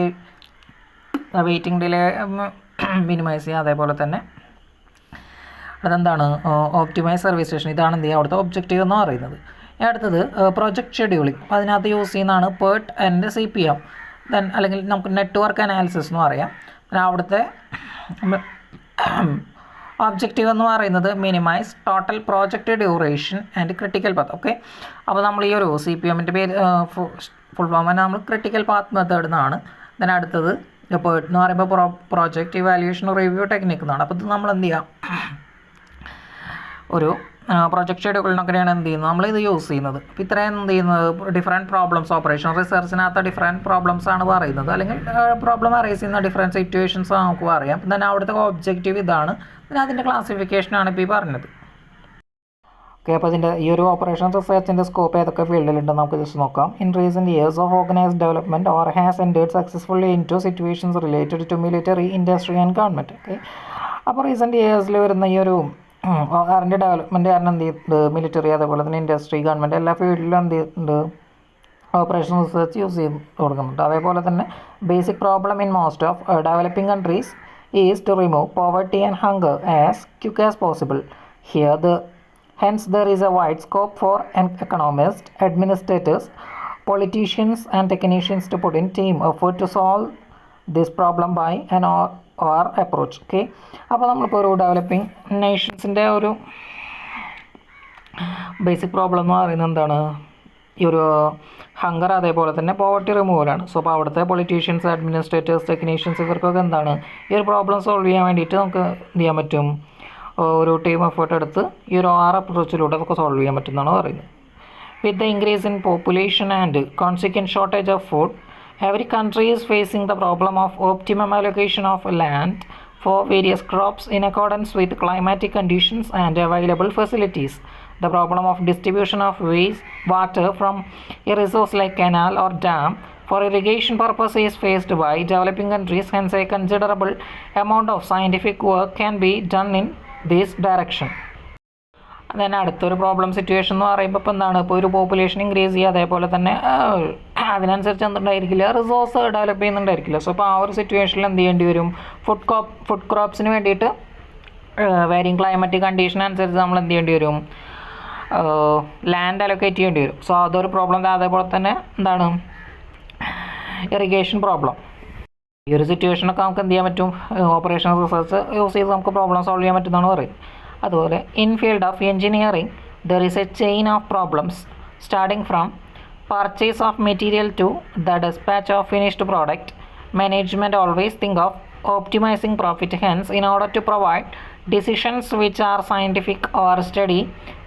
വെയിറ്റിംഗ് ഡിലേ മിനിമൈസ് ചെയ്യുക. അതേപോലെ തന്നെ അതെന്താണ് ഓപ്റ്റിമൈസ് സർവീസ് സ്റ്റേഷൻ. ഇതാണ് എന്ത് ചെയ്യുക അവിടുത്തെ ഒബ്ജക്റ്റീവ് എന്ന് പറയുന്നത്. അടുത്തത് പ്രൊജക്ട് ഷെഡ്യൂളിംഗ്. അപ്പോൾ അതിനകത്ത് യൂസ് ചെയ്യുന്നതാണ് PERT ആൻഡ് CPM. ദെൻ അല്ലെങ്കിൽ നമുക്ക് നെറ്റ്വർക്ക് അനാലിസിസ് എന്ന് പറയാം. അവിടുത്തെ ഒബ്ജക്റ്റീവ് എന്ന് പറയുന്നത് minimise total project duration and critical path. Okay, അപ്പോൾ നമ്മൾ ഈ ഒരു CPMൻ്റെ പേര് ഫുൾ ഫോം തന്നെ നമ്മൾ ക്രിട്ടിക്കൽ പാത്ത് മെത്തേഡ് എന്നാണ്. ദെൻ അടുത്തത് PERT എന്ന് പറയുമ്പോൾ പ്രോജക്റ്റ് ഇവാലുവേഷൻ റിവ്യൂ ടെക്നിക്ക് എന്നാണ്. അപ്പോൾ ഇത് നമ്മൾ എന്ത് ചെയ്യാം ഒരു പ്രൊജക്ട് ഷെഡ്യൂളിനൊക്കെയാണ് എന്ത് ചെയ്യുന്നത് നമ്മളിത് യൂസ് ചെയ്യുന്നത്. അപ്പോൾ ഇത്രയും എന്ത് ചെയ്യുന്നത് ഡിഫറെൻറ്റ് പ്രോബ്ലംസ് ഓപ്പറേഷൻ റിസർച്ചിനകത്ത് ഡിഫറെൻറ്റ് പ്രോബ്ലംസ് ആണ് പറയുന്നത്, അല്ലെങ്കിൽ പ്രോബ്ലം അറൈസ് ചെയ്യുന്ന ഡിഫറെൻറ്റ് സിറ്റുവേഷൻസ് നമുക്ക് പറയാം. പിന്നെ അവിടുത്തെ ഒബ്ജക്റ്റീവ് ഇതാണ്. പിന്നെ അതിൻ്റെ ക്ലാസിഫിക്കേഷനാണ് ഇപ്പോൾ ഈ പറഞ്ഞത്. ഓക്കെ, അപ്പോൾ ഇതിൻ്റെ ഈ ഒരു ഓപ്പറേഷൻ റിസർച്ചിൻ്റെ സ്കോപ്പ് ഏതൊക്കെ ഫീൽഡിലുണ്ടെന്ന് നമുക്ക് ജസ്റ്റ് നോക്കാം. In recent years of organised development or has entered successfully into situations related to military industry and government. Okay, അപ്പോൾ റീസെൻറ്റ് ഇയേഴ്സിൽ വരുന്ന ഈ ഒരു അതിൻ്റെ ഡെവലപ്മെൻറ്റ് കാരണം എന്ത് ചെയ്യുന്നത് മിലിറ്ററി അതേപോലെ തന്നെ ഇൻഡസ്ട്രി ഗവൺമെൻറ് എല്ലാ ഫീൽഡിലും എന്ത് ചെയ്യുന്നുണ്ട് ഓപ്പറേഷൻ റിസർച്ച് യൂസ് ചെയ്ത് കൊടുക്കുന്നുണ്ട്. അതേപോലെ തന്നെ basic problem in most of developing countries is to remove poverty and hunger as quick as possible. Hence there is a wide scope for economists, administrators, politicians and technicians to put in team effort to solve this problem by an or approach. Okay, അപ്പോൾ നമ്മളിപ്പോൾ ഒരു developing നേഷൻസിൻ്റെ ഒരു basic problem എന്ന് പറയുന്നത് എന്താണ് ഈ ഒരു hunger അതേപോലെ തന്നെ പോവർട്ടി റിമൂവലാണ്. സോ അപ്പോൾ അവിടുത്തെ പൊളിറ്റീഷ്യൻസ് അഡ്മിനിസ്ട്രേറ്റേഴ്സ് ടെക്നീഷ്യൻസ് ഇവർക്കൊക്കെ എന്താണ് ഈ ഒരു പ്രോബ്ലം സോൾവ് ചെയ്യാൻ വേണ്ടിയിട്ട് നമുക്ക് എന്ത് ചെയ്യാൻ പറ്റും ഒരു ടീം എഫേർട്ട് എടുത്ത് ഈ ഒരു അപ്രോച്ചിലൂടെ അതൊക്കെ സോൾവ് ചെയ്യാൻ പറ്റുമെന്നാണ് പറയുന്നത്. With the increase in population and consequent shortage of food, every country is facing the problem of optimum allocation of land for various crops in accordance with climatic conditions and available facilities. The problem of distribution of waste water from a resource like canal or dam for irrigation purpose is faced by developing countries. Hence a considerable amount of scientific work can be done in this direction. then അടുത്തൊരു problem situation എന്ന് പറയുമ്പോൾ ഇപ്പോൾ എന്താണ് ഇപ്പോൾ ഒരു population increase ചെയ്യുക അതേപോലെ തന്നെ അതിനനുസരിച്ച് എന്തുണ്ടായിരിക്കില്ല റിസോഴ്സ് ഡെവലപ്പ് ചെയ്യുന്നുണ്ടായിരിക്കില്ല. സോ അപ്പോൾ ആ ഒരു സിറ്റുവേഷനിൽ എന്ത് ചെയ്യേണ്ടി വരും ഫുഡ് ക്രോപ്സിന് വേണ്ടിയിട്ട് വേരിങ് ക്ലൈമറ്റിക് കണ്ടീഷൻ അനുസരിച്ച് നമ്മൾ എന്ത് ചെയ്യേണ്ടി വരും ലാൻഡ് അലൊക്കേറ്റ് ചെയ്യേണ്ടി വരും. സോ അതൊരു പ്രോബ്ലം. അതേപോലെ തന്നെ എന്താണ് ഇറിഗേഷൻ പ്രോബ്ലം. ഈ ഒരു സിറ്റുവേഷനൊക്കെ നമുക്ക് എന്ത് ചെയ്യാൻ പറ്റും ഓപ്പറേഷൻ റിസർച്ച് യൂസ് ചെയ്ത് നമുക്ക് പ്രോബ്ലം സോൾവ് ചെയ്യാൻ പറ്റുമെന്നാണ് പറയുന്നത്. അതുപോലെ in field of engineering there is a chain of problems starting from purchase of material to the dispatch of finished product. Management always think of optimizing profit. Hence, in order to provide decisions which are scientific or steady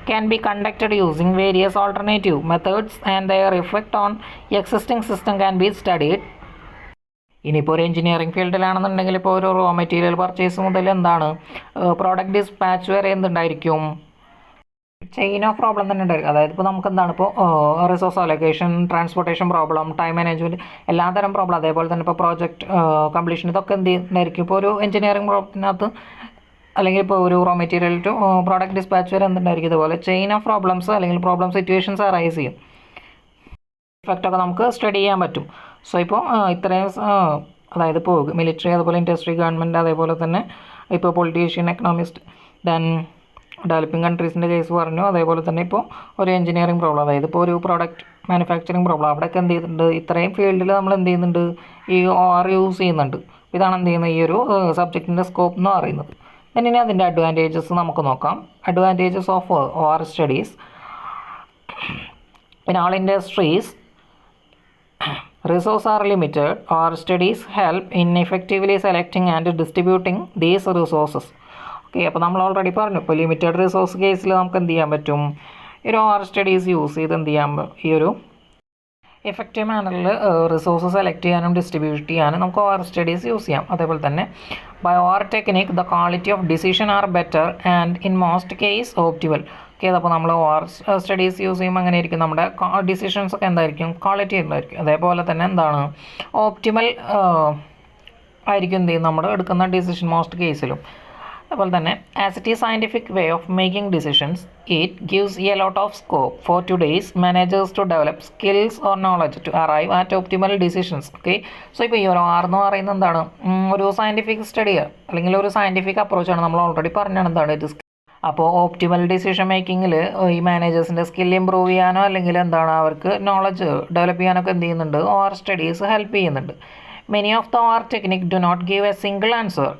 can be conducted using various alternative methods and their effect on existing system can be studied. ഇനിയിപ്പോൾ ഒരു engineering ഫീൽഡിലാണെന്നുണ്ടെങ്കിൽ ഇപ്പോൾ ഒരു raw material purchase മുതൽ എന്താണ് product dispatch വരെ എന്തുണ്ടായിരിക്കും chain of problem തന്നെ ഉണ്ടായിരിക്കും. അതായത് ഇപ്പോൾ നമുക്ക് എന്താണ് ഇപ്പോൾ resource allocation transportation problem time management എല്ലാതരം പ്രോബ്ലം അതേപോലെ തന്നെ ഇപ്പോൾ പ്രോജക്റ്റ് കംപ്ലീഷൻ ഇതൊക്കെ എന്ത് ചെയ്യുന്നതായിരിക്കും ഇപ്പോൾ ഒരു എഞ്ചിനീയറിംഗ് പ്രോബ്ലത്തിനകത്ത് അല്ലെങ്കിൽ ഇപ്പോൾ ഒരു raw material to product dispatch വരെ എന്തുണ്ടായിരിക്കും ഇതുപോലെ ചെയിൻ ഓഫ് പ്രോബ്ലംസ് അല്ലെങ്കിൽ പ്രോബ്ലം സിറ്റുവേഷൻസ് അറൈസ് ചെയ്യും. ഇഫക്റ്റൊക്കെ നമുക്ക് സ്റ്റഡി ചെയ്യാൻ പറ്റും. സോ ഇപ്പോൾ ഇത്രയും അതായത് ഇപ്പോൾ മിലിറ്ററി, അതുപോലെ ഇൻഡസ്ട്രി, ഗവൺമെൻറ്, അതേപോലെ തന്നെ ഇപ്പോൾ പൊളിറ്റീഷ്യൻ, എക്കണോമിസ്റ്റ്, ദെൻ ഡെവലപ്പിംഗ് കൺട്രീസിൻ്റെ കേസ് പറഞ്ഞു. അതേപോലെ തന്നെ ഇപ്പോൾ ഒരു എഞ്ചിനീയറിംഗ് പ്രോബ്ലം, അതായത് ഇപ്പോൾ ഒരു പ്രോഡക്റ്റ് മാനുഫാക്ചറിങ് പ്രോബ്ലം, അവിടെയൊക്കെ എന്ത് ചെയ്യുന്നുണ്ട്, ഇത്രയും ഫീൽഡിൽ നമ്മൾ എന്ത് ചെയ്യുന്നുണ്ട്, ഈ OR യൂസ് ചെയ്യുന്നുണ്ട്. ഇതാണ് എന്ത് ചെയ്യുന്നത്, ഈ ഒരു സബ്ജക്റ്റിൻ്റെ സ്കോപ്പ് എന്ന് പറയുന്നത്. ഇനി അതിൻ്റെ അഡ്വാൻറ്റേജസ് നമുക്ക് നോക്കാം. Advantages of OR studies. In all industries, resources are limited. OR studies help in effectively selecting and distributing these resources. Okay, അപ്പോൾ നമ്മൾ ഓൾറെഡി പറഞ്ഞു, ഇപ്പോൾ ലിമിറ്റഡ് റിസോഴ്സ് കേസിൽ നമുക്ക് എന്ത് ചെയ്യാൻ പറ്റും, ഈ ഒരു OR സ്റ്റഡീസ് യൂസ് ചെയ്ത് എന്ത് ചെയ്യാൻ, ഈ ഒരു എഫക്റ്റീവ് മാനറിൽ റിസോഴ്സ് സെലക്ട് ചെയ്യാനും ഡിസ്ട്രിബ്യൂട്ട് ചെയ്യാനും നമുക്ക് OR സ്റ്റഡീസ് യൂസ് ചെയ്യാം. അതേപോലെ തന്നെ by OR technique the quality of decision are better and in most case optimal. Okay, അപ്പോൾ നമ്മൾ OR സ്റ്റഡീസ് യൂസ് ചെയ്യുമ്പോൾ അങ്ങനെ ആയിരിക്കും, നമ്മുടെ ഡിസിഷൻസ് ഒക്കെ എന്തായിരിക്കും, ക്വാളിറ്റി ഉണ്ടായിരിക്കും. അതേപോലെ തന്നെ എന്താണ്, ഓപ്റ്റിമൽ ആയിരിക്കും എന്ത് ചെയ്യും, നമ്മൾ എടുക്കുന്ന ഡിസിഷൻ മോസ്റ്റ് കേസിലും. അതുപോലെ തന്നെ as it is scientific way of making decisions, it gives a lot of scope for today's managers to develop skills or knowledge to arrive at optimal decisions. Okay, so ഇപ്പോൾ ഈ ഒരു OR എന്ന് പറയുന്നത് എന്താണ്, ഒരു സയൻറ്റിഫിക് സ്റ്റഡിയാണ്, അല്ലെങ്കിൽ ഒരു scientific അപ്രോച്ചാണ്. നമ്മൾ ഓൾറെഡി പറഞ്ഞാണ് എന്താണ് ഇത്. അപ്പോൾ ഓപ്റ്റിമൽ ഡിസിഷൻ മേക്കിങ്ങിൽ ഈ മാനേജേഴ്സിൻ്റെ സ്കിൽ ഇമ്പ്രൂവ് ചെയ്യാനോ അല്ലെങ്കിൽ എന്താണ് അവർക്ക് നോളജ് ഡെവലപ്പ് ചെയ്യാനൊക്കെ എന്ത് ചെയ്യുന്നുണ്ട്, OR സ്റ്റഡീസ് ഹെൽപ്പ് ചെയ്യുന്നുണ്ട്. Many of the OR technique do not give a single answer.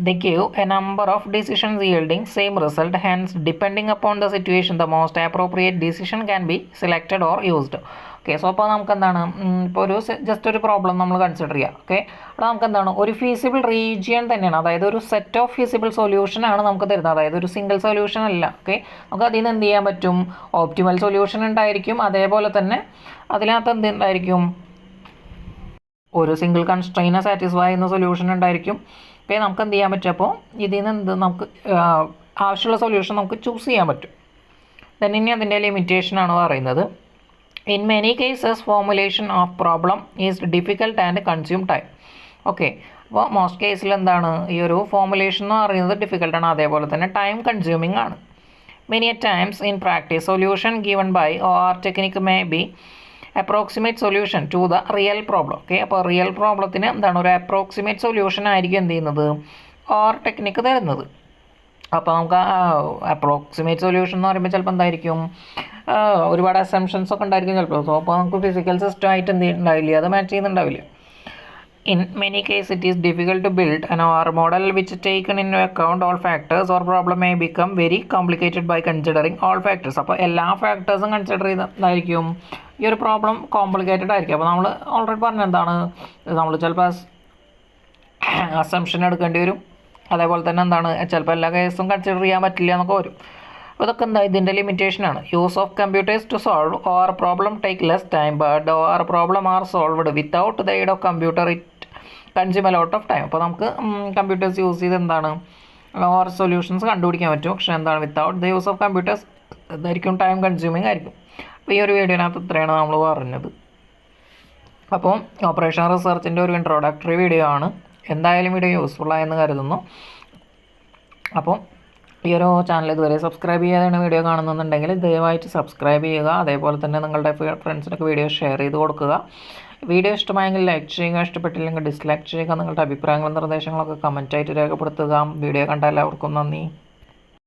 They give a number of decisions yielding same result. Hence, depending upon the situation, the most appropriate decision can be selected or used. Okay, so അപ്പോൾ നമുക്ക് എന്താണ്, ഇപ്പോൾ ഒരു just ഒരു problem നമ്മൾ consider ചെയ്യുക. Okay, അപ്പോൾ നമുക്ക് എന്താണ്, ഒരു ഫീസിബിൾ റീജിയൻ തന്നെയാണ്, അതായത് ഒരു സെറ്റ് ഓഫ് ഫീസിബിൾ സൊല്യൂഷനാണ് നമുക്ക് തരുന്നത്, അതായത് ഒരു സിംഗിൾ സൊല്യൂഷൻ അല്ല. ഓക്കെ, നമുക്ക് അതിൽ നിന്ന് എന്ത് ചെയ്യാൻ പറ്റും, ഓപ്റ്റിമൽ സൊല്യൂഷൻ ഉണ്ടായിരിക്കും. അതേപോലെ തന്നെ അതിനകത്ത് എന്ത് ഉണ്ടായിരിക്കും, ഒരു സിംഗിൾ കൺസ്ട്രെയിനെ സാറ്റിസ്ഫൈ ചെയ്യുന്ന സൊല്യൂഷൻ ഉണ്ടായിരിക്കും. ഓക്കെ, നമുക്ക് എന്ത് ചെയ്യാൻ പറ്റും, അപ്പോൾ ഇതിൽ നിന്ന് എന്ത് നമുക്ക് ആവശ്യമുള്ള സൊല്യൂഷൻ നമുക്ക് ചൂസ് ചെയ്യാൻ പറ്റും. ദെൻ ഇനി അതിൻ്റെ ലിമിറ്റേഷനാണ് പറയുന്നത്. In many cases formulation of problem is difficult and consume time. Okay, അപ്പോൾ മോസ്റ്റ് കേസിൽ എന്താണ്, ഈ ഒരു ഫോർമുലേഷൻ എന്ന് പറയുന്നത് ഡിഫിക്കൽട്ടാണ്, അതേപോലെ തന്നെ ടൈം കൺസ്യൂമിംഗ് ആണ്. Many a times in practice solution given by OR technique may be approximate solution to the real problem. Okay, അപ്പോൾ റിയൽ പ്രോബ്ലത്തിന് എന്താണ്, ഒരു അപ്രോക്സിമേറ്റ് സൊല്യൂഷൻ ആയിരിക്കും എന്ത് ചെയ്യുന്നത്, OR ടെക്നിക്ക് തരുന്നത്. അപ്പോൾ നമുക്ക് അപ്രോക്സിമേറ്റ് സൊല്യൂഷൻ എന്ന് പറയുമ്പോൾ ചിലപ്പോൾ എന്തായിരിക്കും, ഒരുപാട് അസംഷൻസ് ഒക്കെ ഉണ്ടായിരിക്കും ചിലപ്പോൾ. സോ അപ്പോൾ നമുക്ക് ഫിസിക്കൽ സിസ്റ്റം ആയിട്ട് എന്ത് ഉണ്ടാവില്ല, അത് match ചെയ്യുന്നുണ്ടാവില്ല. In many cases, it is difficult to build an OR model which taken into account all factors, or problem may become very complicated by considering all factors. അപ്പോൾ എല്ലാ ഫാക്ടേഴ്സും consider ചെയ്തായിരിക്കും ഈ ഒരു problem complicated ആയിരിക്കും. അപ്പോൾ നമ്മൾ already പറഞ്ഞ എന്താണ്, നമ്മൾ ചിലപ്പോൾ അസംഷൻ എടുക്കേണ്ടി വരും. അതേപോലെ തന്നെ എന്താണ്, ചിലപ്പോൾ എല്ലാ കേസും കൺസിഡർ ചെയ്യാൻ പറ്റില്ല എന്നൊക്കെ വരും. അപ്പോൾ ഇതൊക്കെ എന്താ, ഇതിൻ്റെ ലിമിറ്റേഷനാണ്. Use of computers to solve OR problem take less time, but OR problem are solved without the aid of computer. It consume a lot of time. അപ്പോൾ നമുക്ക് കമ്പ്യൂട്ടേഴ്സ് യൂസ് ചെയ്ത് എന്താണ് OR സൊല്യൂഷൻസ് കണ്ടുപിടിക്കാൻ പറ്റും. പക്ഷേ എന്താണ്, without the use of computers ഇതായിരിക്കും time consuming ആയിരിക്കും. അപ്പോൾ ഈ ഒരു വീഡിയോനകത്ത് ഇത്രയാണ് നമ്മൾ പറഞ്ഞത്. അപ്പോൾ ഓപ്പറേഷൻ റിസർച്ചിൻ്റെ ഒരു ഇൻട്രോഡക്ടറി വീഡിയോ ആണ്. എന്തായാലും വീഡിയോ യൂസ്ഫുള്ളായെന്ന് കരുതുന്നു. അപ്പോൾ ഈ ഒരു ചാനൽ ഇതുവരെ സബ്സ്ക്രൈബ് ചെയ്യാതെയാണ് വീഡിയോ കാണുന്നുണ്ടെങ്കിൽ ദയവായിട്ട് സബ്സ്ക്രൈബ് ചെയ്യുക. അതേപോലെ തന്നെ നിങ്ങളുടെ ഫ്രണ്ട്സിനൊക്കെ വീഡിയോ ഷെയർ ചെയ്ത് കൊടുക്കുക. വീഡിയോ ഇഷ്ടമായെങ്കിൽ ലൈക്ക് ചെയ്യുക, ഇഷ്ടപ്പെട്ടില്ലെങ്കിൽ ഡിസ്ലൈക്ക് ചെയ്യുക. നിങ്ങളുടെ അഭിപ്രായങ്ങളും നിർദ്ദേശങ്ങളൊക്കെ കമൻറ്റായിട്ട് രേഖപ്പെടുത്തുക. വീഡിയോ കണ്ട എല്ലാവർക്കും നന്ദി.